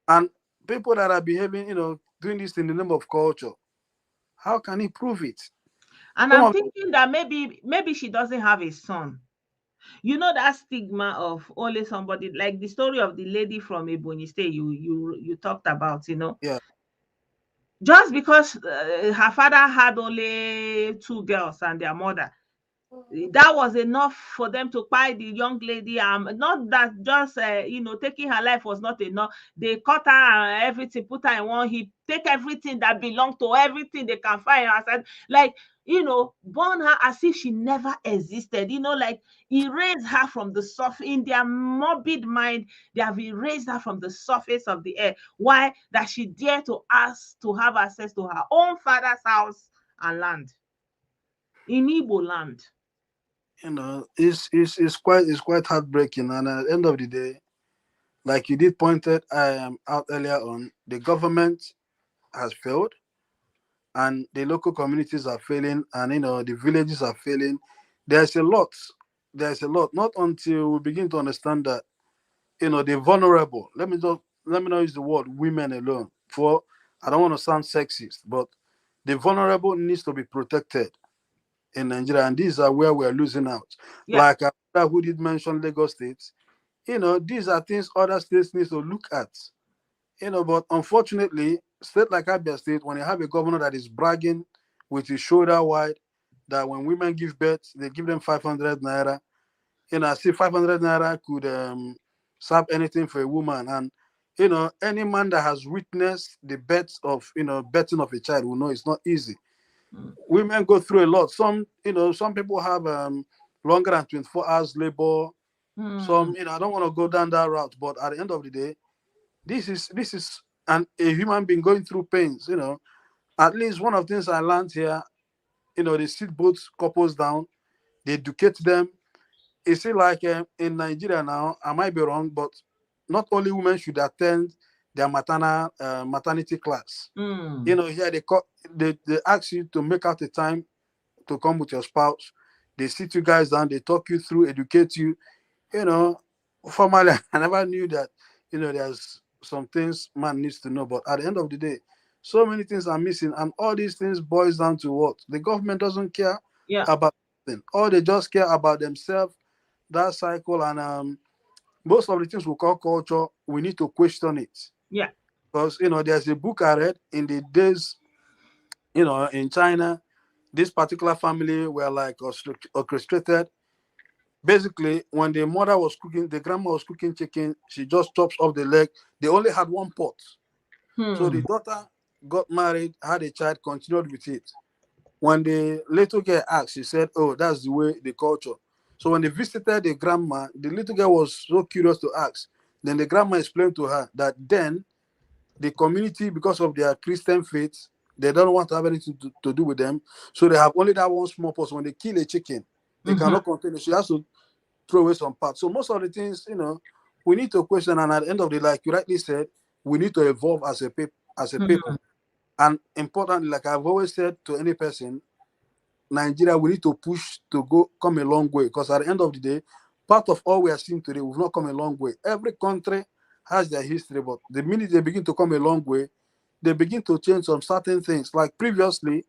And people that are behaving, doing this in the name of culture, how can he prove it? And Some I'm of thinking that maybe she doesn't have a son. You know that stigma of only somebody, like the story of the lady from Ebonyi State you talked about, yeah, just because her father had only two girls and their mother, that was enough for them to buy the young lady. Not that just taking her life was not enough. They cut her and everything, put her in one heap, take everything that belonged to everything they can find outside, like, burn her as if she never existed, like erase her from the surface. In their morbid mind, they have erased her from the surface of the earth. Why? That she dared to ask to have access to her own father's house and land in Igbo land. it's quite heartbreaking. And at the end of the day, like you did pointed out earlier on, the government has failed, and the local communities are failing, and the villages are failing. There's a lot. There's a lot. Not until we begin to understand that the vulnerable. Let me not use the word women alone. For I don't want to sound sexist, but the vulnerable needs to be protected in Nigeria, and these are where we're losing out. Yeah. Like who did mention Lagos State. These are things other states need to look at. But unfortunately, state like Abia State, when you have a governor that is bragging with his shoulder wide, that when women give birth, they give them 500 naira. I see 500 naira could serve anything for a woman. And, any man that has witnessed the birth of, birthing of a child will know it's not easy. Mm. Women go through a lot. Some people have longer than 24 hours labor. So Hmm. I don't want to go down that route. But at the end of the day, this is a human being going through pains. At least one of the things I learned here, they sit both couples down, they educate them. It's still like in Nigeria now, I might be wrong, but not only women should attend their maternity class. Hmm. Here they ask you to make out a time to come with your spouse. They sit you guys down, they talk you through, educate you. You know, Formally, I never knew that, there's some things man needs to know. But at the end of the day, so many things are missing, and all these things boils down to what? The government doesn't care Yeah. about them. Or they just care about themselves, that cycle, and most of the things we call culture, we need to question it. Yeah. Because, there's a book I read in the days, in China, this particular family were like orchestrated. Basically, when the mother was cooking, the grandma was cooking chicken, she just chops off the leg. They only had one pot. So Hmm. the daughter got married, had a child, continued with it. When the little girl asked, she said, "Oh, that's the way, the culture." So when they visited the grandma, the little girl was so curious to ask. Then the grandma explained to her that then the community, because of their Christian faith, they don't want to have anything to do with them. So they have only that one small pot. So when they kill a chicken, it Mm-hmm. cannot contain it. She has to throw away some parts. So most of the things, we need to question. And at the end of the day, like you rightly said, we need to evolve as a Hmm. people. And importantly, like I've always said to any person, Nigeria, we need to push to come a long way. Because at the end of the day, part of all we are seeing today, we've not come a long way. Every country has their history, but the minute they begin to come a long way, they begin to change some certain things. Like previously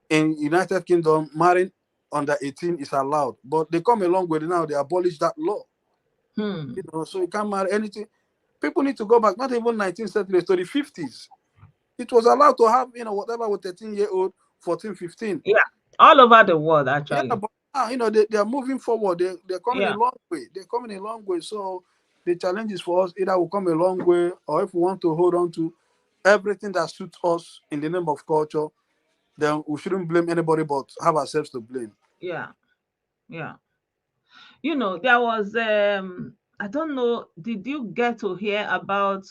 in United Kingdom, marrying under 18 is allowed, but they come a long way now. They abolish that law. Hmm. So you can't marry anything. People need to go back, not even 19th century, to the 50s. It was allowed to have, whatever with 13-year-old, 14, 15. Yeah. All over the world, Yeah, actually. but now, they are moving forward. They're coming a Yeah. long way. They're coming a long way. So the challenge is for us, either we come a long way, or if we want to hold on to everything that suits us in the name of culture, then we shouldn't blame anybody but have ourselves to blame. Yeah. Yeah. There was I don't know, did you get to hear about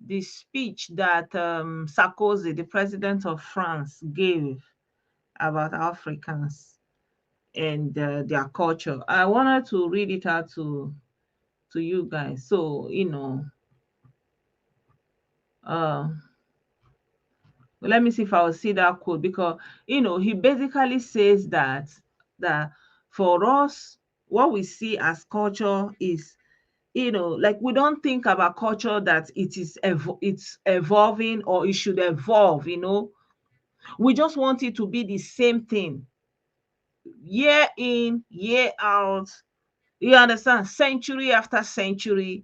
the speech that Sarkozy, the president of France, gave about Africans and their culture? I wanted to read it out to you guys. So, uh let me see if I will see that quote, because he basically says that for us, what we see as culture is, like, we don't think about culture that it's evolving or it should evolve. We just want it to be the same thing year in, year out. You understand? Century after century.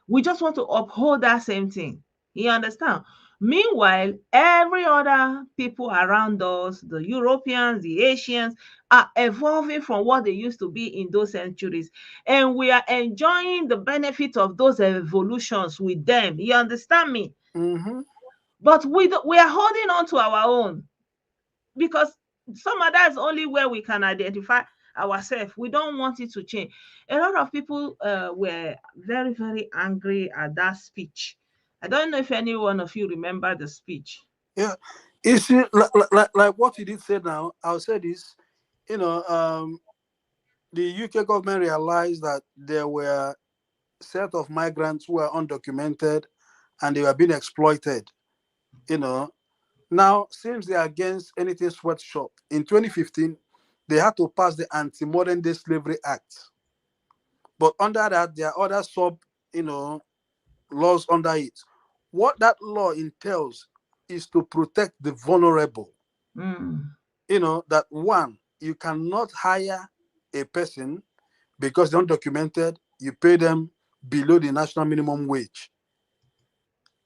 We just want to uphold that same thing. You understand? Meanwhile, every other people around us, the Europeans, the Asians, are evolving from what they used to be in those centuries. And we are enjoying the benefit of those evolutions with them. You understand me? Mm-hmm. But we are holding on to our own, because somehow that's only where we can identify ourselves. We don't want it to change. A lot of people were very, very angry at that speech. I don't know if any one of you remember the speech. Yeah. You see, like what you did say now, I'll say this, the UK government realized that there were set of migrants who were undocumented and they were being exploited, you know. Now, since they are against anything sweatshop, in 2015, they had to pass the Anti-Modern Day Slavery Act. But under that, there are other you know, laws under it. What that law entails is to protect the vulnerable. Mm, That one, you cannot hire a person because they're undocumented, you pay them below the national minimum wage.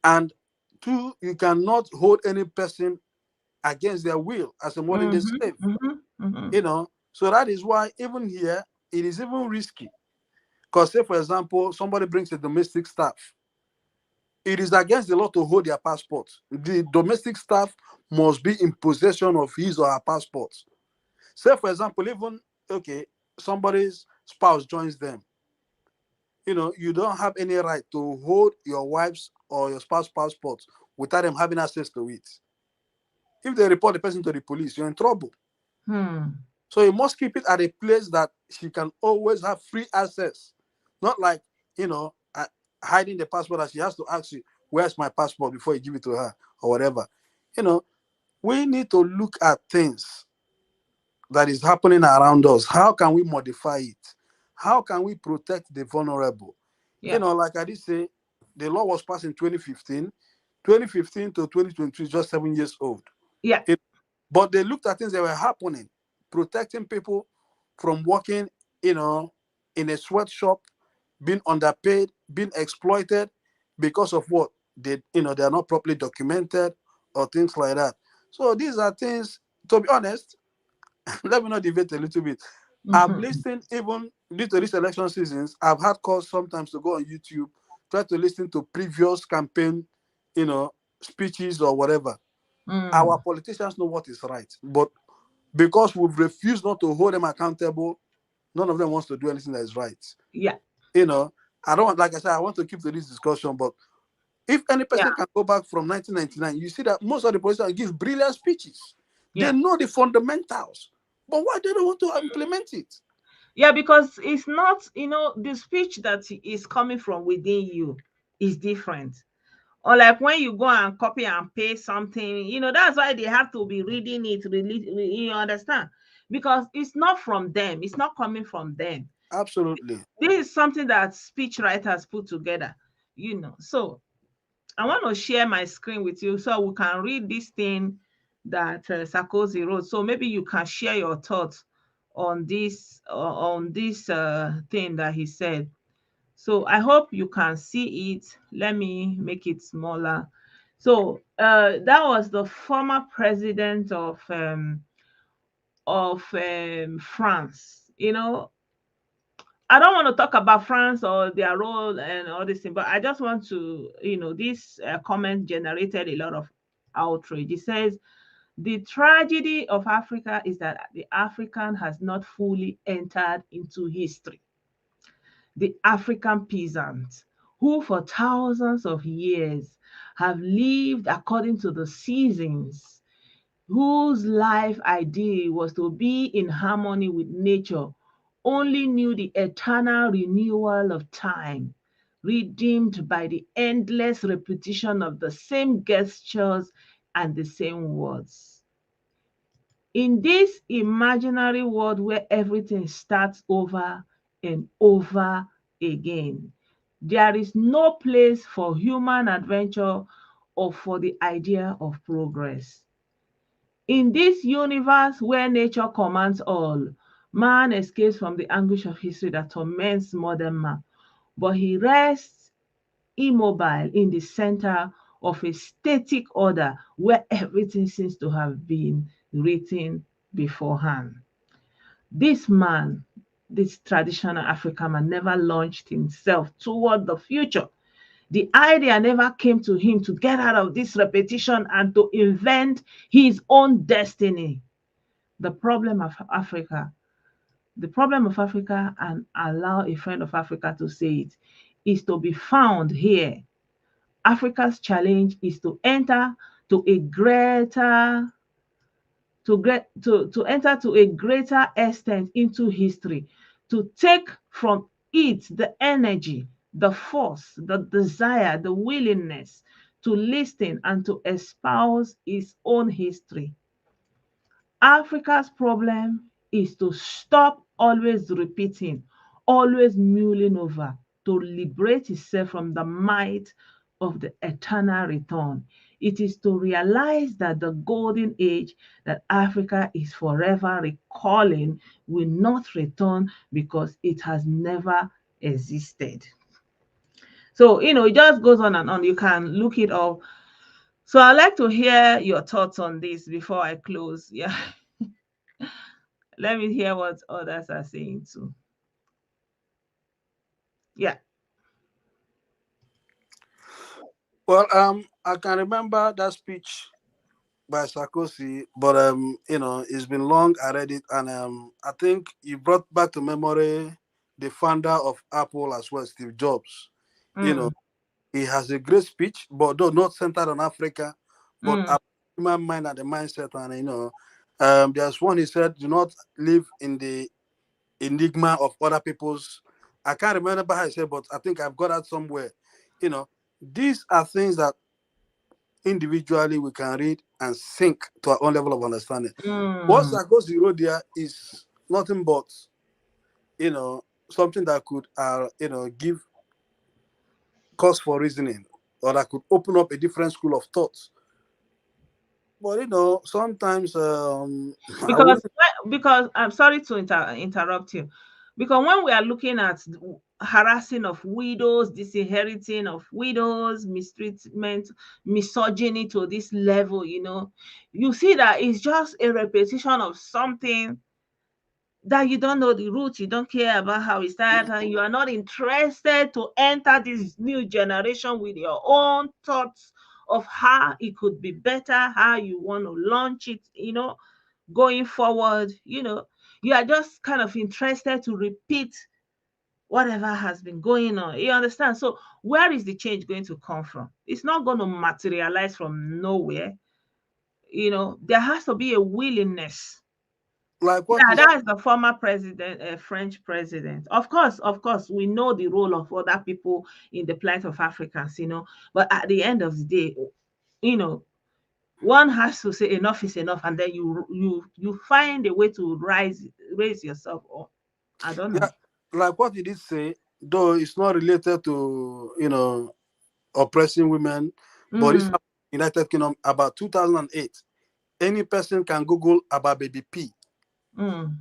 And two, you cannot hold any person against their will as a modern day mhm, slave. mhm, mhm, So that is why even here it is even risky. Because say for example, somebody brings a domestic staff, it is against the law to hold their passport. The domestic staff must be in possession of his or her passport. Say for example, even okay, somebody's spouse joins them, you don't have any right to hold your wife's or your spouse's passport without them having access to it. If they report the person to the police, you're in trouble. Hmm. So you must keep it at a place that she can always have free access. Not like, hiding the passport that she has to ask you, where's my passport before you give it to her or whatever. You know, we need to look at things that is happening around us. How can we modify it? How can we protect the vulnerable? Yeah. Like I did say, the law was passed in 2015. 2015 to 2022 is just 7 years old. Yeah. It, but they looked at things that were happening, protecting people from working, in a sweatshop, being underpaid, being exploited because of what they are not properly documented or things like that. So these are things. To be honest, let me not debate a little bit. I've Mm-hmm. listened, even due to these election seasons, I've had calls sometimes to go on YouTube, try to listen to previous campaign, speeches or whatever. Our Mm. politicians know what is right, but because we've refused not to hold them accountable, none of them wants to do anything that is right. Yeah. You know, I don't want, like I said, I want to keep to this discussion, but if any Yeah. person can go back from 1999, you see that most of the politicians give brilliant speeches. They Yeah. know the fundamentals, but why they don't want to implement it? Yeah, because it's not, the speech that is coming from within you is different. Or like when you go and copy and paste something, that's why they have to be reading it, really, you understand? Because it's not from them, it's not coming from them. Absolutely. This is something that speech writers put together, So I want to share my screen with you so we can read this thing that Sarkozy wrote. So maybe you can share your thoughts on this thing that he said. So I hope you can see it. Let me make it smaller. So that was the former president of France. I don't want to talk about France or their role and all this thing, but I just want to, this comment generated a lot of outrage. It says, the tragedy of Africa is that the African has not fully entered into history. The African peasants, who for thousands of years have lived according to the seasons, whose life ideal was to be in harmony with nature, only knew the eternal renewal of time, redeemed by the endless repetition of the same gestures and the same words. In this imaginary world where everything starts over and over again, there is no place for human adventure or for the idea of progress. In this universe where nature commands all, man escapes from the anguish of history that torments modern man, but he rests immobile in the center of a static order where everything seems to have been written beforehand. This man, this traditional African man, never launched himself toward the future. The idea never came to him to get out of this repetition and to invent his own destiny. The problem of Africa, the problem of Africa, and allow a friend of Africa to say it, is to be found here. Africa's challenge is to enter to a greater to enter to a greater extent into history, to take from it the energy, the force, the desire, the willingness to listen and to espouse its own history. Africa's problem is to stop always repeating, always mulling over, to liberate itself from the might of the eternal return. It is to realize that the golden age that Africa is forever recalling will not return because it has never existed. So, it just goes on and on. You can look it up. So, I'd like to hear your thoughts on this before I close. Yeah. Let me hear what others are saying too. Yeah. Well, I can remember that speech by Sarkozy, but it's been long. I read it, and I think you brought back to memory the founder of Apple as well, Steve Jobs. You know, Mm, he has a great speech, but though not centered on Africa, but mm, about human mind and the mindset. And there's one he said, "Do not live in the enigma of other people's." I can't remember how he said, but I think I've got that somewhere. These are things that individually we can read and sink to our own level of understanding. What mm. Sarkozy wrote there is nothing but, something that could, give cause for reasoning, or that could open up a different school of thoughts. But sometimes I Because wouldn't. because I'm sorry to interrupt you, because when we are looking at harassing of widows, disinheriting of widows, mistreatment, misogyny to this level, you see that it's just a repetition of something that you don't know the root, you don't care about how it started, and you are not interested to enter this new generation with your own thoughts of how it could be better, how you want to launch it, going forward. You are just kind of interested to repeat whatever has been going on. You understand? So where is the change going to come from? It's not going to materialize from nowhere. There has to be a willingness. Like what Yeah, is that is the former president, French president. Of course, we know the role of other people in the plight of Africans, but at the end of the day, you know, one has to say enough is enough, and then you find a way to raise yourself up. I don't yeah, know. like what you did say, though it's not related to oppressing women, but this Mm, happened in United Kingdom about 2008. Any person can Google about baby P. mm,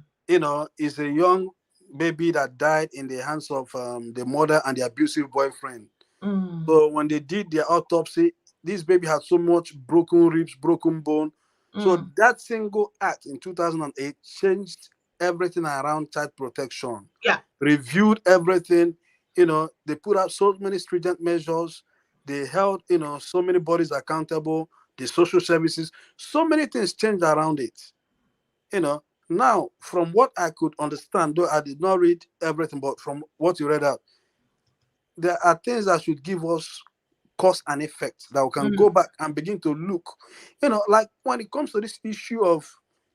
Is a young baby that died in the hands of the mother and the abusive boyfriend. mm, So when they did their autopsy, this baby had so much broken ribs, broken bone. So mm. that single act in 2008 changed everything around child protection, Yeah, reviewed everything. They put out so many stringent measures. They held, so many bodies accountable, the social services, so many things changed around it. Now, from what I could understand, though I did not read everything, but from what you read out, there are things that should give us cause and effect that we can mm, go back and begin to look. Like when it comes to this issue of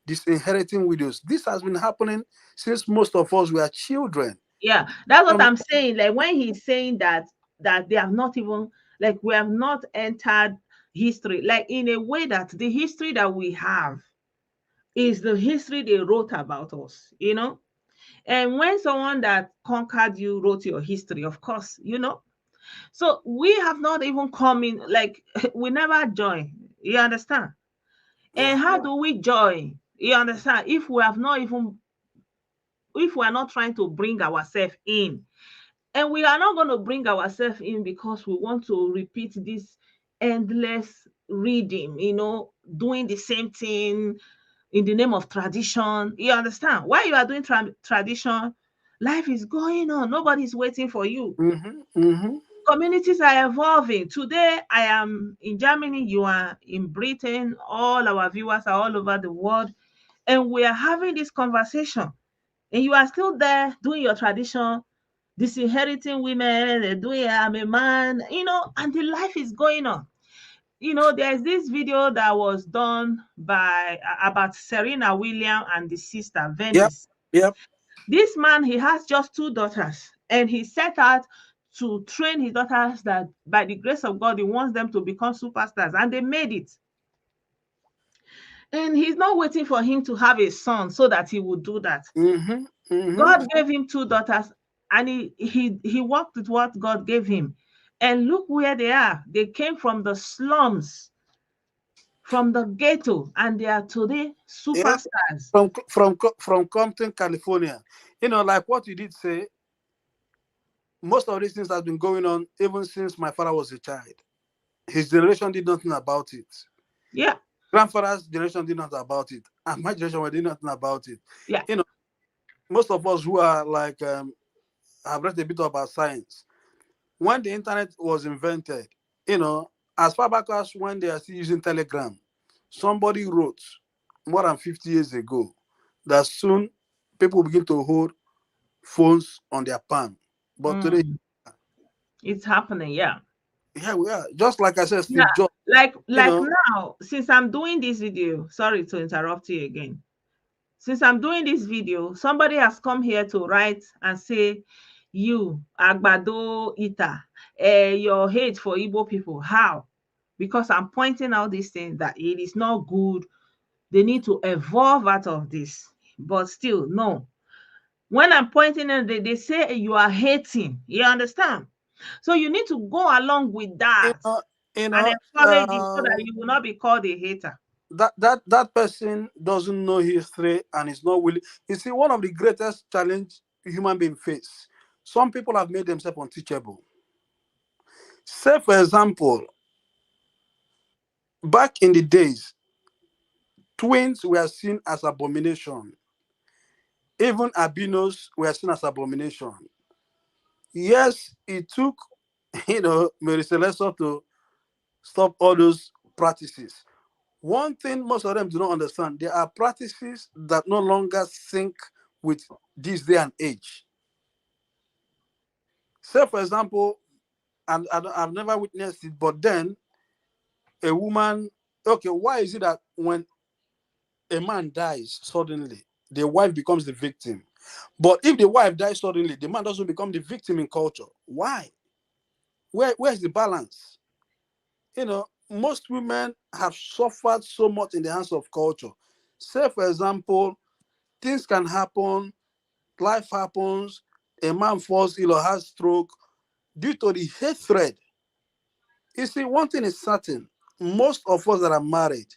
disinheriting widows, this has been happening since most of us were children. yeah. That's what Um, I'm saying. Like when he's saying that they have not even, like, we have not entered history, like in a way that the history that we have is the history they wrote about us. And when someone that conquered you wrote your history, of course. So we have not even come in, like, we never join. You understand? yeah. And how do we join? You understand? If we are not trying to bring ourselves in, and we are not going to bring ourselves in because we want to repeat this endless reading, doing the same thing in the name of tradition. You understand? While you are doing tradition, life is going on. Nobody's waiting for you. Mm-hmm, mm-hmm. Communities are evolving. Today, I am in Germany, you are in Britain, all our viewers are all over the world, and we are having this conversation. And you are still there doing your tradition, disinheriting women, doing I'm a man, and the life is going on. There's this video that was done by about Serena Williams and the sister Yep, Venice. yep. This man, he has just two daughters, and he set out to train his daughters that by the grace of God, he wants them to become superstars, and they made it. And he's not waiting for him to have a son so that he would do that. Mm-hmm, mm-hmm. God gave him two daughters, and he worked with what God gave him. And look where they are. They came from the slums, from the ghetto, and they are today Yeah. superstars. From Compton, California. Like what you did say, most of these things have been going on even since my father was a child. His generation did nothing about it. Yeah, Grandfather's generation did nothing about it, and my generation did nothing about it. yeah, You know, most of us who are like have read a bit about science. When the internet was invented, you know, as far back as when they are still using Telegram, Somebody wrote more than 50 years ago that soon people begin to hold phones on their palm. But today, Mm. It's happening, yeah. here we are. Just like I said, Yeah. Steve Jobs, you Like know, now, since I'm doing this video, sorry to interrupt you again. Since I'm doing this video, somebody has come here to write and say, you, Agbado Ita, your hate for Igbo people. How? Because I'm pointing out these things that it is not good. They need to evolve out of this. But still, no. When I'm pointing out, they say you are hating. You understand? So you need to go along with you that know, you and know, encourage it so that you will not be called a hater. that person doesn't know history and is not willing. You see, one of the greatest challenge human being face. Some people have made themselves unteachable. Say, for example, back in the days, twins were seen as abomination. Even albinos were seen as abomination. Yes, it took, Mary Celeste to stop all those practices. One thing most of them do not understand, there are practices that no longer sync with this day and age. Say, for example, and I've never witnessed it, but then a woman, okay, why is it that when a man dies suddenly, the wife becomes the victim? But if the wife dies suddenly, the man doesn't become the victim in culture. Why? Where's the balance? Most women have suffered so much in the hands of culture. Say, for example, things can happen, life happens, a man falls ill or has stroke due to the hatred. You see, one thing is certain, most of us that are married,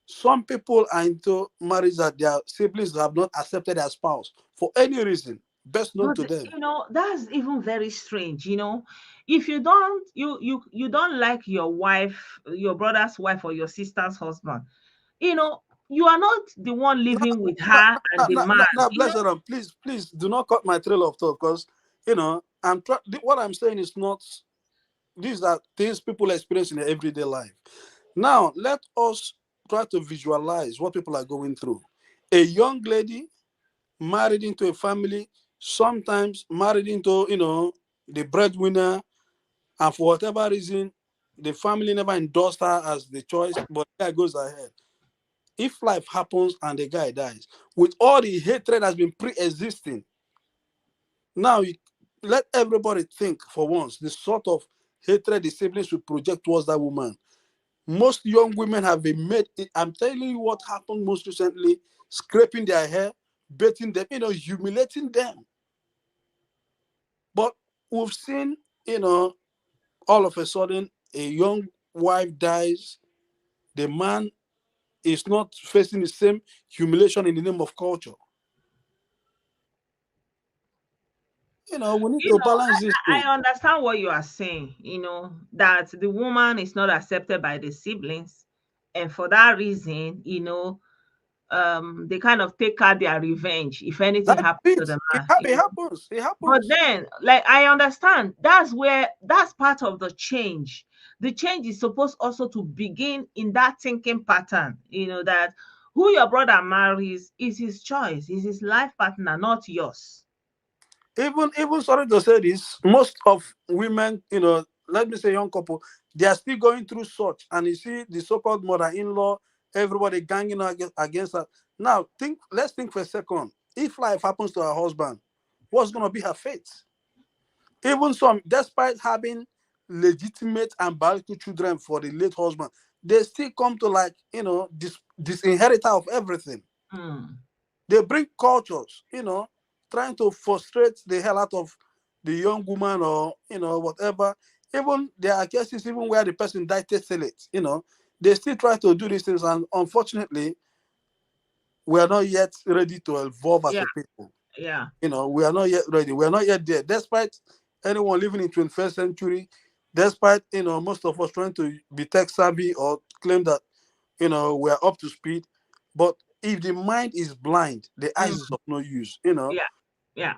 some people are into marriage that their siblings have not accepted their spouse for any reason, best known But to them. that's even very strange. If you don't like your wife, your brother's wife or your sister's husband, you know, you are not the one Now, living with now, her and the man, now, you bless know. her, please do not cut my trail of thought because, what I'm saying is not, these are things people experience in their everyday life. Now, let us try to visualize what people are going through. A young lady married into a family, sometimes married into, the breadwinner, and for whatever reason, the family never endorsed her as the choice, but the guy goes ahead. If life happens and the guy dies, with all the hatred that's been pre-existing, now let everybody think for once the sort of hatred the siblings will project towards that woman. Most young women have been made. I'm telling you what happened most recently: scraping their hair, beating them, humiliating them. But we've seen, all of a sudden, a young wife dies. The man is not facing the same humiliation in the name of culture. We need to balance this thing. I understand what you are saying, that the woman is not accepted by the siblings. And for that reason, they kind of take out their revenge if anything That's happens to it. the It, man. hap- it happens. It But happens. then, like, I understand that's part of the change. The change is supposed also to begin in that thinking pattern, that who your brother marries is his choice, is his life partner, not yours. Even sorry to say this, most of women, let me say young couple, they are still going through such, and you see the so-called mother-in-law, everybody ganging against her. Now let's think for a second. If life happens to her husband, what's gonna be her fate? Even some, despite having legitimate and biological children for the late husband, they still come to, like, disinheritor of everything. Mm. They bring cultures, trying to frustrate the hell out of the young woman, or whatever. Even there are cases even where the person died testelate, they still try to do these things, and unfortunately, we are not yet ready to evolve as Yeah, a people. yeah. We are not yet ready. We are not yet there. Despite anyone living in 21st century, despite most of us trying to be tech savvy or claim that we are up to speed, but if the mind is blind, the eyes is Mm. of no use. Yeah, yeah.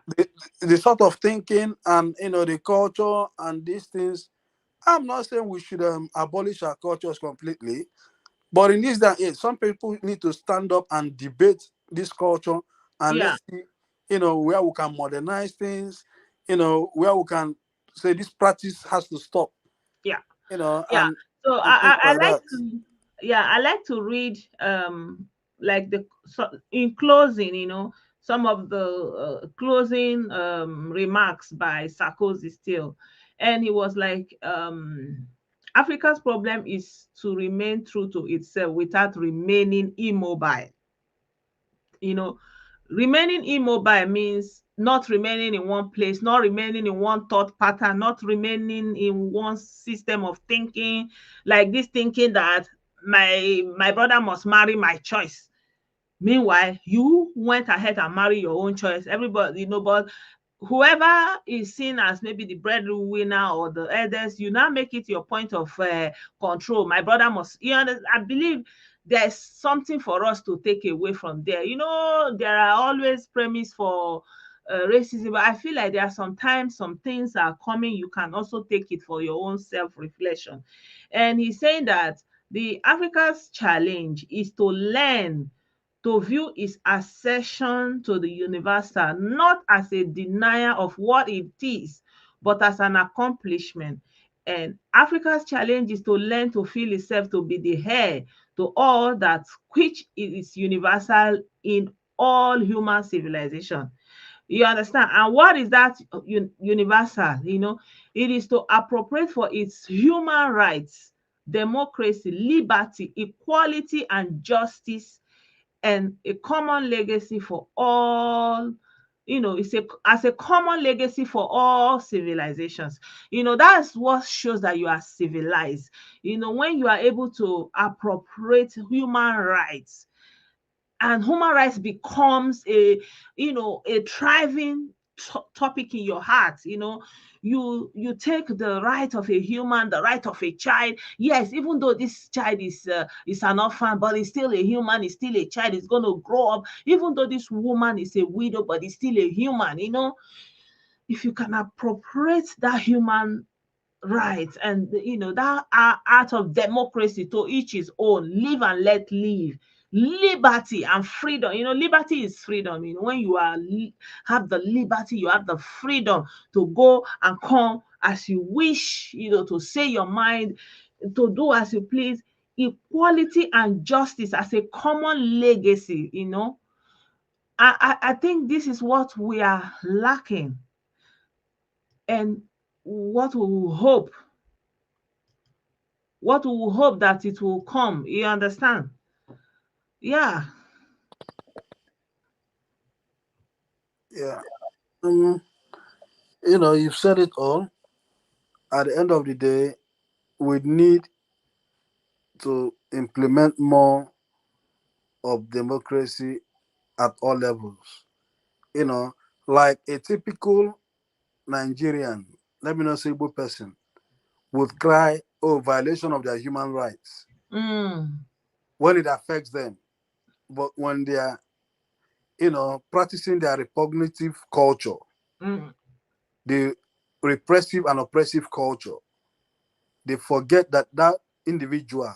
The sort of thinking and the culture and these things. I'm not saying we should abolish our cultures completely, But in this day and age, some people need to stand up and debate this culture, and Yeah, let's see, where we can modernize things, where we can say this practice has to stop, yeah, yeah. and So things I like like that. to, yeah, I like to read like the so in closing, some of the closing remarks by Sarkozy still, and he was like, Africa's problem is to remain true to itself without remaining immobile. you know Remaining immobile means not remaining in one place, not remaining in one thought pattern, not remaining in one system of thinking, like this thinking that my brother must marry my choice. Meanwhile, you went ahead and marry your own choice. Everybody, but whoever is seen as maybe the breadwinner or the eldest, you now make it your point of control. My brother must, I believe there's something for us to take away from there. There are always premise for racism, but I feel like there are sometimes some things are coming, you can also take it for your own self-reflection. And he's saying that the Africa's challenge is to learn to view its accession to the universal not as a denial of what it is, but as an accomplishment. And Africa's challenge is to learn to feel itself to be the heir to all that which is universal in all human civilization. You understand? And what is that universal? It is to appropriate for its human rights, democracy, liberty, equality, and justice, and a common legacy for all. It's as a common legacy for all civilizations. That's what shows that you are civilized. When you are able to appropriate human rights, and human rights becomes a thriving topic in your heart. You take the right of a human, the right of a child. Yes, even though this child is an orphan, but he's still a human, he's still a child, he's going to grow up. Even though this woman is a widow, but he's still a human. If you can appropriate that human right, and that art of democracy, to each his own, live and let live, liberty and freedom. Liberty is freedom. When you have the liberty, you have the freedom to go and come as you wish, to say your mind, to do as you please. Equality and justice as a common legacy. I think this is what we are lacking, and what we will hope that it will come. You understand? Yeah. Yeah. You've said it all. At the end of the day, we need to implement more of democracy at all levels. You know, like a typical Nigerian, let me not say Igbo person, would cry, oh, violation of their human rights Mm, when it affects them. But when they are, practicing their repugnative culture, mm, the repressive and oppressive culture, they forget that that individual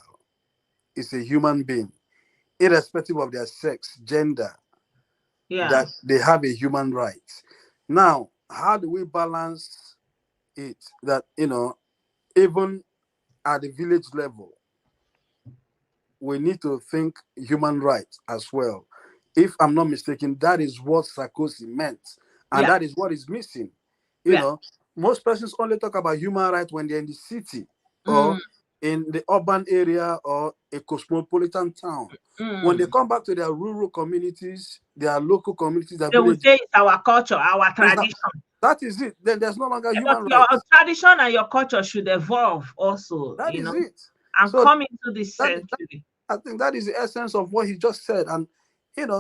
is a human being, irrespective of their sex, gender, yeah. that they have a human right. Now, how do we balance it that, even at the village level, we need to think human rights as well. If I'm not mistaken, that is what Sarkozy meant, and Yeah. that is what is missing. You Yeah. know, most persons only talk about human rights when they're in the city or Mm, in the urban area or a cosmopolitan town. When they mm. come back to their rural communities, their local communities, their They will villages, say it's our culture, our is that tradition. that is it. Then there's no longer But human your rights. tradition and your culture should evolve also, That is it. and So come into this that century. I think that is the essence of what he just said. And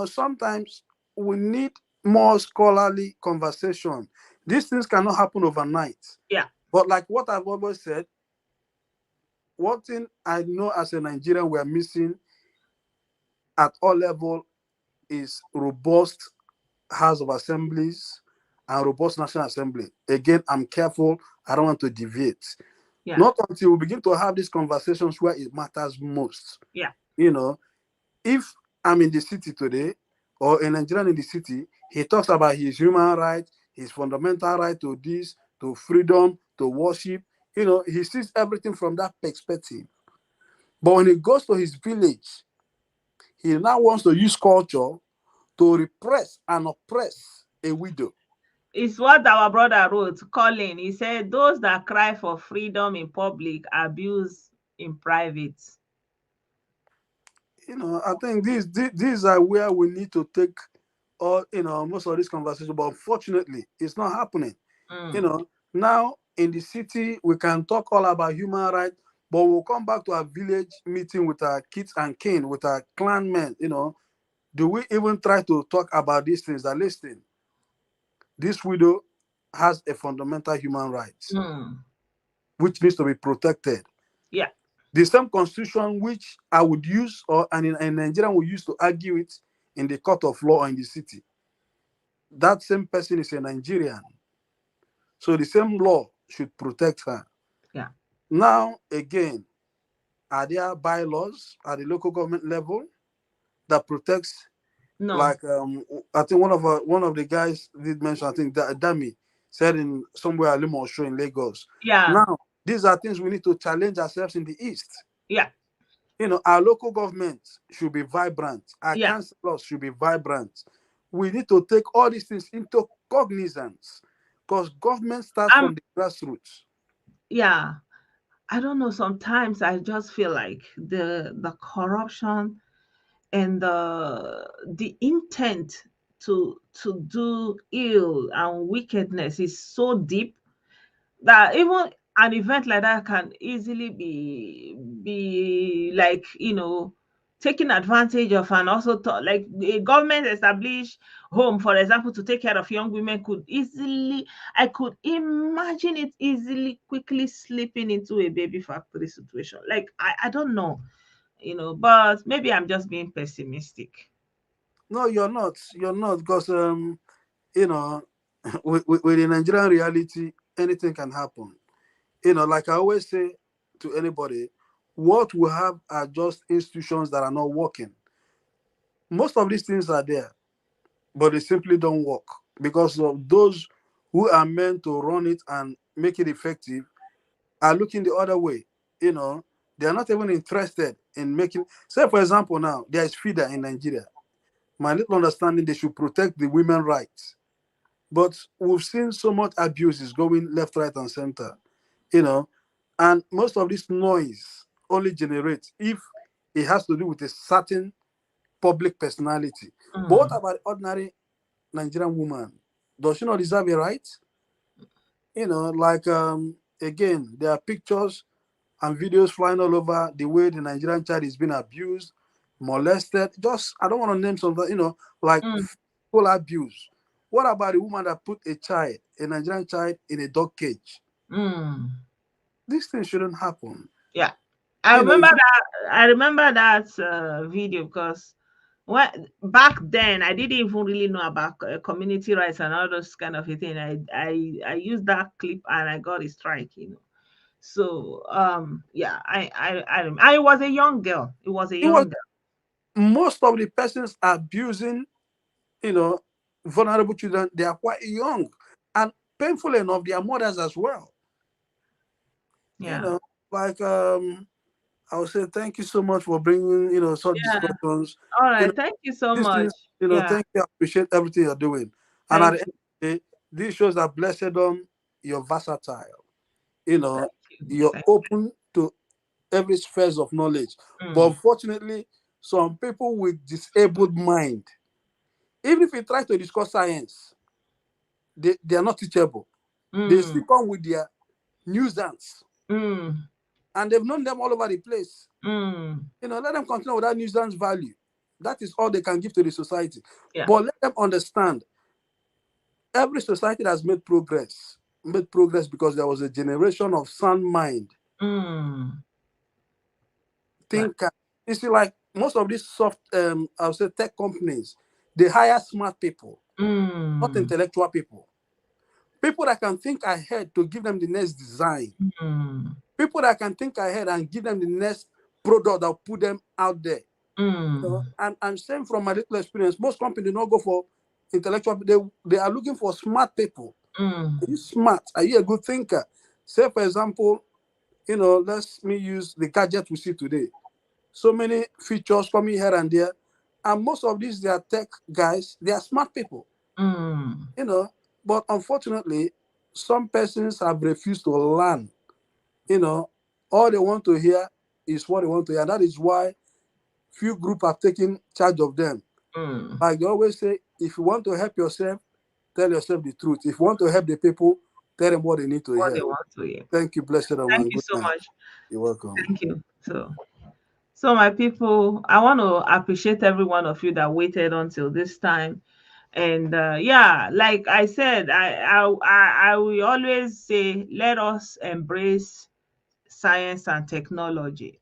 sometimes we need more scholarly conversation. These things cannot happen overnight. Yeah. But like what I've always said, one thing I know as a Nigerian we're missing at all level is robust House of Assemblies and robust National Assembly. Again, I'm careful. I don't want to deviate. Yeah. Not until we begin to have these conversations where it matters most. Yeah. You know, if I'm in the city today, or a Nigerian in the city, he talks about his human right, his fundamental right to this, to freedom, to worship. You know, he sees everything from that perspective. But when he goes to his village, he now wants to use culture to repress and oppress a widow. It's what our brother wrote, Colin. He said, those that cry for freedom in public, abuse in private. You know, I think these are where we need to take all, most of this conversation. But unfortunately, it's not happening. You Mm. know, now in the city, we can talk all about human rights, but we'll come back to our village meeting with our kids and kin, with our clan men. Do we even try to talk about these things? That listen, this widow has a fundamental human right, Mm. which needs to be protected. Yeah. The same constitution which I would use, or and in Nigerian will use to argue it in the court of law or in the city. That same person is a Nigerian. So the same law should protect her. Yeah. Now, again, are there bylaws at the local government level that protects, No. like I think one of the guys did mention, I think that Dami said in somewhere Alimosho in Lagos. Yeah. Now, these are things we need to challenge ourselves in the East. Yeah. Our local government should be vibrant. Our Yeah. councillors should be vibrant. We need to take all these things into cognizance, because government starts Um. from the grassroots. Yeah. I don't know. Sometimes I just feel like the corruption and the intent to do ill and wickedness is so deep that even an event like that can easily be like, taken advantage of. And also like a government established home, for example, to take care of young women, could easily, I could imagine it easily quickly slipping into a baby factory situation. Like, I don't know, but maybe I'm just being pessimistic. No, you're not. You're not, because you know, with the Nigerian reality, anything can happen. Like I always say to anybody, what we have are just institutions that are not working. Most of these things are there, but they simply don't work because of those who are meant to run it and make it effective are looking the other way. You know, they are not even interested in making. Say, for example, now there is feeder in Nigeria. My little understanding, they should protect the women rights, but we've seen so much abuses going left, right, and center. You know, and most of this noise only generates if it has to do with a certain public personality. But what Mm, about ordinary Nigerian woman? Does she not deserve a right? Like again, there are pictures and videos flying all over the way the Nigerian child is being abused, molested. Just I don't want to name something, like mm, physical abuse. What about the woman that put a Nigerian child, in a dog cage? mm. These things shouldn't happen. Yeah. I You know, remember it's not, that. I remember that video because back then I didn't even really know about community rights and all those kind of a thing. I used that clip and I got a strike. So yeah, I was a young girl. It was a it was young girl. most of the persons abusing, you know, vulnerable children. They are quite young, and painful enough, they are mothers as well. You Yeah. know, like I would say thank you so much for bringing, such Yeah. discussions. All You know, right. Thank you so these much. things, Yeah. thank you. I appreciate everything you're doing. And at Thank the end you. of the day, this shows that blessed you're versatile. Thank you. You're Thank open to every spheres of knowledge. But mm, unfortunately, some people with disabled mind, even if you try to discuss science, they are not teachable. They mm, still come with their nuisance. mm, And they've known them all over the place. mm. Let them continue with that nuisance value. That is all they can give to the society. Yeah. But let them understand every society has made progress because there was a generation of sound mind, Mm. Right. thinker. You see, like most of these soft, I would say tech companies, they hire smart people, not Mm, intellectual people. People that can think ahead to give them the next design. mm. People that can think ahead and give them the next product that put them out there. Mm. And same from my little experience, most companies do not go for intellectual. They are looking for smart people. Are Mm. you smart? Are you a good thinker? Say, for example, let me use the gadget we see today. So many features coming here and there, and most of these they are tech guys. They are smart people. Mm. you know. But unfortunately, some persons have refused to learn. You know, all they want to hear is what they want to hear. That is why few group have taken charge of them. Mm. Like they always say, if you want to help yourself, tell yourself the truth. If you want to help the people, tell them what they need to What they hear. want to hear. Thank you, blessed Thank man. you Good so night. much. You're welcome. Thank you. So my people, I want to appreciate every one of you that waited until this time. And yeah, like I said, I will always say, let us embrace science and technology.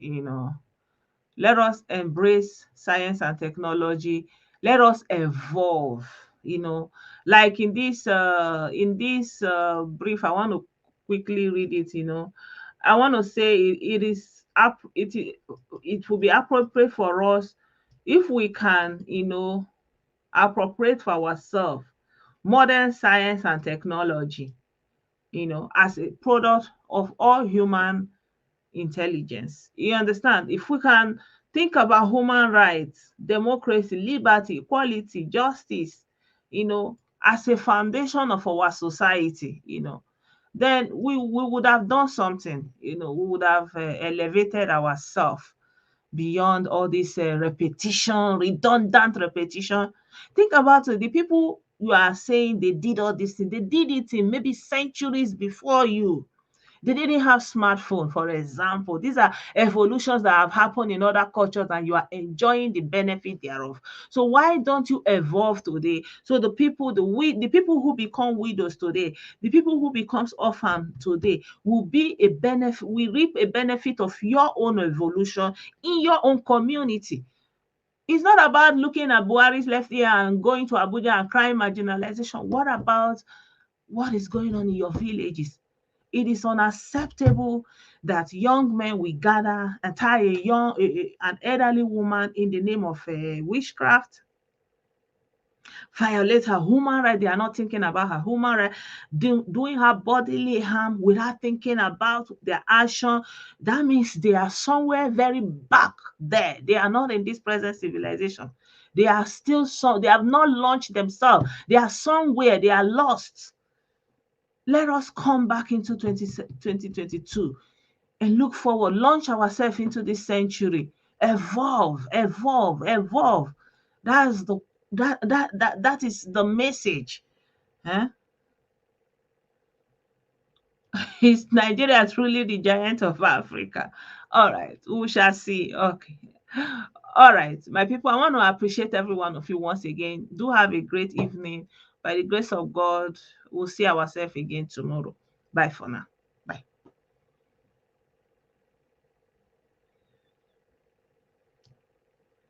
Let us embrace science and technology. Let us evolve. you know like in this brief, I want to quickly read it. I want to say it is up it will be appropriate for us if we can appropriate for ourselves modern science and technology, as a product of all human intelligence. You understand? If we can think about human rights, democracy, liberty, equality, justice, as a foundation of our society, then we would have done something. We would have elevated ourselves beyond all this repetition, redundant repetition. Think about it. The people you are saying they did all this thing, they did it in maybe centuries before you. They didn't have smartphone, for example. These are evolutions that have happened in other cultures and you are enjoying the benefit thereof. So why don't you evolve today? So the people who become widows today, the people who becomes orphan today will be a benefit, will reap a benefit of your own evolution in your own community. It's not about looking at Buhari's left ear and going to Abuja and crying marginalization. What about what is going on in your villages? It is unacceptable that young men will gather and tie an elderly woman in the name of witchcraft, violate her human right. They are not thinking about her human right, doing her bodily harm without thinking about their action. That means they are somewhere very back there. They are not in this present civilization. They are still they have not launched themselves. They are somewhere, they are lost. Let us come back into 2022 and look forward, launch ourselves into this century, evolve, evolve, evolve. That's the that is the message. Huh? Is Nigeria truly the giant of Africa? All right, we shall see. Okay. All right, my people, I want to appreciate every one of you once again. Do have a great evening. By the grace of God, we'll see ourselves again tomorrow. Bye for now.